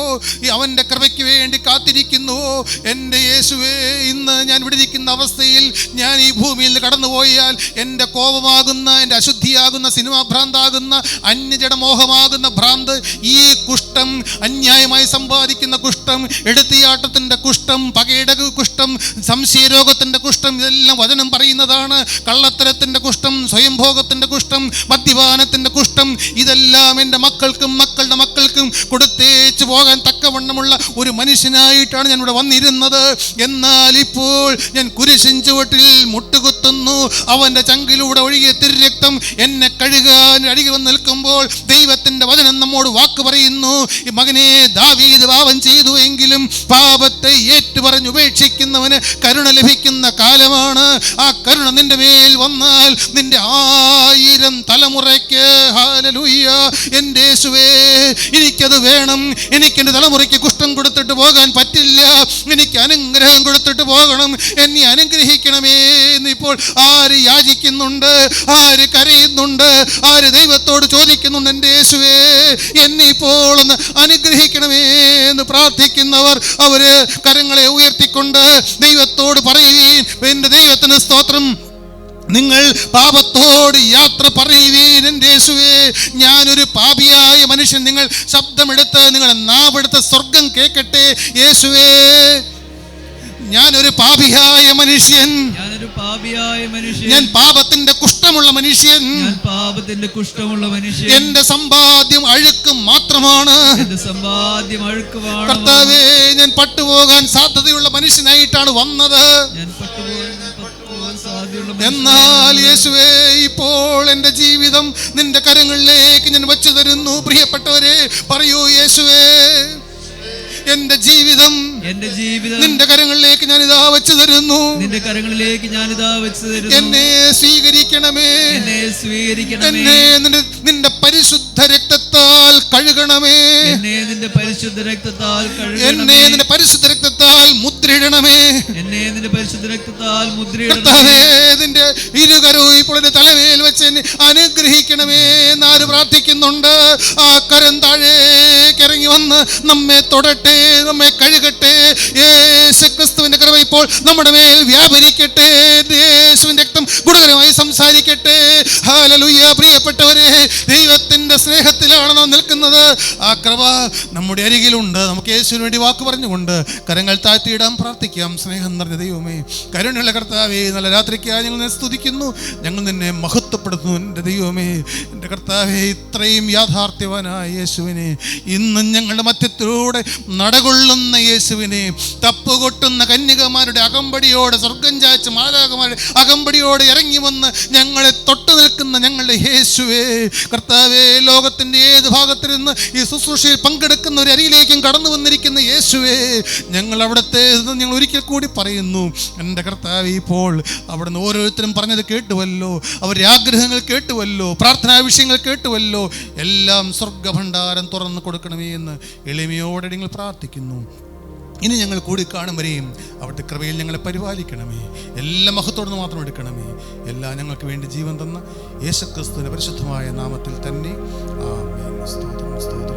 അവൻ്റെ കൃപയ്ക്ക് വേണ്ടി കാത്തിരിക്കുന്നുവോ? എൻ്റെ യേശുവേ, ഇന്ന് ഞാൻ വിടിരിക്കുന്ന അവസ്ഥയിൽ ഞാൻ ഈ ഭൂമിയിൽ നിന്ന് കടന്നുപോയാൽ എൻ്റെ കോപമാകുന്ന, എൻ്റെ അശുദ്ധിയാകുന്ന, സിനിമാ ഭ്രാന്താകുന്ന, അന്യജടമോഹമാകുന്ന ഭ്രാന്ത്, ഈ കുഷ്ഠം, അന്യായമായി സമ്പാദിക്കുന്ന കുഷ്ഠം, എടുത്തിയാട്ടത്തിൻ്റെ കുഷ്ഠം, പകയുടെ കുഷ്ഠം, സംശയരോഗത്തിൻ്റെ കുഷ്ഠം, ഇതെല്ലാം വചനം പറയുന്നതാണ്. കള്ളത്തരത്തിൻ്റെ കുഷ്ഠം, സ്വയംഭോഗത്തിൻ്റെ കുഷ്ഠം, മദ്യപാനത്തിൻ്റെ കുഷ്ഠം, ഇതെല്ലാം എൻ്റെ മക്കൾക്കും മക്കളുടെ മക്കൾക്കും കൊടുത്തേച്ച് പോകാൻ തക്കവണ്ണമുള്ള ഒരു മനുഷ്യനായിട്ടാണ് ഞാൻ ഇവിടെ വന്നിരുന്നത്. എന്നാൽ ഇപ്പോൾ ഞാൻ കുരിശിൻ ചുവട്ടിൽ മുട്ടുകുത്തുന്നു. അവൻ്റെ ചങ്കിലൂടെ ഒഴുകിയ തിരുരക്തം എന്നെ കഴുകാൻ അരികിൽ വന്ന് നിൽക്കുമ്പോൾ ദൈവത്തിൻ്റെ വചനം നമ്മോട് വാക്ക് പറയുന്നു, മകനെ, ദാവീദ് പാപം ചെയ്തു എങ്കിലും പാപത്തെ ഏറ്റുപറഞ്ഞ് ഉപേക്ഷിക്കുന്നവന് കരുണ ലഭിക്കുന്ന കാലമാണ്. ആ കരുണ നിന്റെ മേൽ വന്നാൽ നിന്റെ 1000 തലമുറയ്ക്ക്, ഹല്ലേലൂയ, എൻ്റെ യേശുവേ, എനിക്കത് വേണം. എനിക്കെൻ്റെ തലമുറയ്ക്ക് കുഷ്ഠം കൊടുത്തിട്ട് പോകാൻ പറ്റില്ല. എനിക്ക് അനുഗ്രഹം കൊടുത്തിട്ട് പോകണം. എന്നെ അനുഗ്രഹിക്കണമേ എന്നിപ്പോൾ ആര് യാചിക്കുന്നുണ്ട്? ആര് കരയുന്നുണ്ട്? ആര് ദൈവത്തോട് ചോദിക്കുന്നുണ്ട്? എൻ്റെ യേശുവേ, എന്നെ ഇപ്പോൾ ഒന്ന് അനുഗ്രഹിക്കണമേ എന്ന് പ്രാർത്ഥിക്കുന്നവർ അവര് കരങ്ങളെ ഉയർത്തിക്കൊണ്ട് ദൈവത്തോട് പറയുകയും, എൻ്റെ ദൈവത്തിന് സ്തോത്രം, നിങ്ങൾ പാപത്തോട് യാത്ര പറയുവീൻ. എൻ്റെ യേശുവേ, ഞാനൊരു പാപിയായ മനുഷ്യൻ. നിങ്ങൾ ശബ്ദമെടുത്ത് നിങ്ങളുടെ നാവെടുത്ത് സ്വർഗം കേൾക്കട്ടെ. യേശുവേ, ഞാനൊരു പാപിയായ മനുഷ്യൻ, ഞാൻ പാപത്തിന്റെ കുഷ്ഠമുള്ള മനുഷ്യൻ, എന്റെ സമ്പാദ്യം അഴുക്ക് മാത്രമാണ്. കർത്താവേ, ഞാൻ പട്ടുപോകാൻ സാധ്യതയുള്ള മനുഷ്യനായിട്ടാണ് വന്നത്. എന്നാൽ യേശുവേ, ഇപ്പോൾ എൻ്റെ ജീവിതം നിന്റെ കരങ്ങളിലേക്ക് ഞാൻ വച്ചു തരുന്നു. പ്രിയപ്പെട്ടവരെ, പറയൂ, യേശുവേ, എൻ്റെ ജീവിതം നിന്റെ കരങ്ങളിലേക്ക് ഞാൻ ഇതാ വെച്ചു തരുന്നു. എന്നെ സ്വീകരിക്കണമേ. എന്നെ നിന്റെ പരിശുദ്ധ രക്തത്താൽ കഴുകണമേ. എന്നെ നിന്റെ പരിശുദ്ധ രക്തത്താൽ മുദ്രയിടണമേ. കർത്താവേ, നിന്റെ ഇരുകരവും ഇപ്പോൾ എന്റെ തലവേൽ വെച്ച് എന്നെ അനുഗ്രഹിക്കണമേ എന്നാര് പ്രാർത്ഥിക്കുന്നുണ്ട്. ആ കരം താഴേക്ക് ഇറങ്ങി വന്ന് നമ്മെ തൊടട്ടെ, നമ്മെ കഴുകട്ടെ. യേശു ക്രിസ്തുവിന്റെ കൃപ ഇപ്പോൾ നമ്മുടെ മേൽ വ്യാപരിക്കട്ടെ. യേശുവിന്റെ രക്തം ഗുണകരമായി സംസാരിക്കട്ടെ. ഹല്ലേലൂയ. പ്രിയപ്പെട്ടവരെ, ദൈവത്തിന്റെ സ്നേഹത്തിലാണ് നാം നിൽക്കുന്നത്. ആ കൃപ നമ്മുടെ അരികിലുണ്ട്. നമുക്ക് യേശുവിന് വേണ്ടി വാക്ക് പറഞ്ഞുകൊണ്ട് കരങ്ങൾ താഴ്ത്തിയിടാൻ പ്രാർത്ഥിക്കാം. സ്നേഹം നിറഞ്ഞ ദൈവമേ, കരുണയുള്ള കർത്താവേ, നല്ല രാത്രിക്കായി ഞങ്ങൾ നിന്നെ സ്തുതിക്കുന്നു, ഞങ്ങൾ നിന്നെ മഹത്വപ്പെടുത്തുന്നു. എൻ്റെ ദൈവമേ, എൻ്റെ കർത്താവേ, ഇത്രയും യാഥാർത്ഥ്യവാനായ യേശുവിനെ, ഇന്നും ഞങ്ങളുടെ മധ്യത്തിലൂടെ നടകൊള്ളുന്ന യേശുവിനെ, തപ്പുകൊട്ടുന്ന കന്യകമാരുടെ അകമ്പടിയോടെ, സ്വർഗം ചായ്ച്ച മാലാഖമാരുടെ അകമ്പടിയോടെ ഇറങ്ങി വന്ന് ഞങ്ങളെ തൊട്ടു നിൽക്കുന്ന ഞങ്ങളുടെ യേശുവേ, കർത്താവേ, ലോകത്തിൻ്റെ ഏത് ഭാഗത്തിരുന്ന് ഈ ശുശ്രൂഷയിൽ പങ്കെടുക്കുന്ന ഒരു അരിയിലേക്കും കടന്നു വന്നിരിക്കുന്ന യേശുവേ, ഞങ്ങൾ അവിടുത്തെ ഞങ്ങൾ ഒരിക്കൽ കൂടി പറയുന്നു. എൻ്റെ കർത്താവേ, ഇപ്പോൾ അവിടുന്ന് ഓരോരുത്തരും പറഞ്ഞത് കേട്ടുവല്ലോ, അവരുടെ ആഗ്രഹങ്ങൾ കേട്ടുവല്ലോ, പ്രാർത്ഥനാ വിഷയങ്ങൾ കേട്ടുവല്ലോ. എല്ലാം സ്വർഗഭണ്ഡാരം തുറന്നു കൊടുക്കണമേ എന്ന് എളിമയോടെ നിങ്ങൾ പ്രാർത്ഥിക്കുന്നു. ഇനി ഞങ്ങൾ കൂടി കാണും വരെയും അവിടുത്തെ കൃപയിൽ ഞങ്ങളെ പരിപാലിക്കണമേ. എല്ലാ മഹത്വത്തോടെ മാത്രം എടുക്കണമേ. എല്ലാം ഞങ്ങൾക്ക് വേണ്ടി ജീവൻ തന്ന യേശുക്രിസ്തുവിന്റെ പരിശുദ്ധമായ നാമത്തിൽ തന്നെ ആമേൻ. സ്തോത്രം, സ്തോത്രം.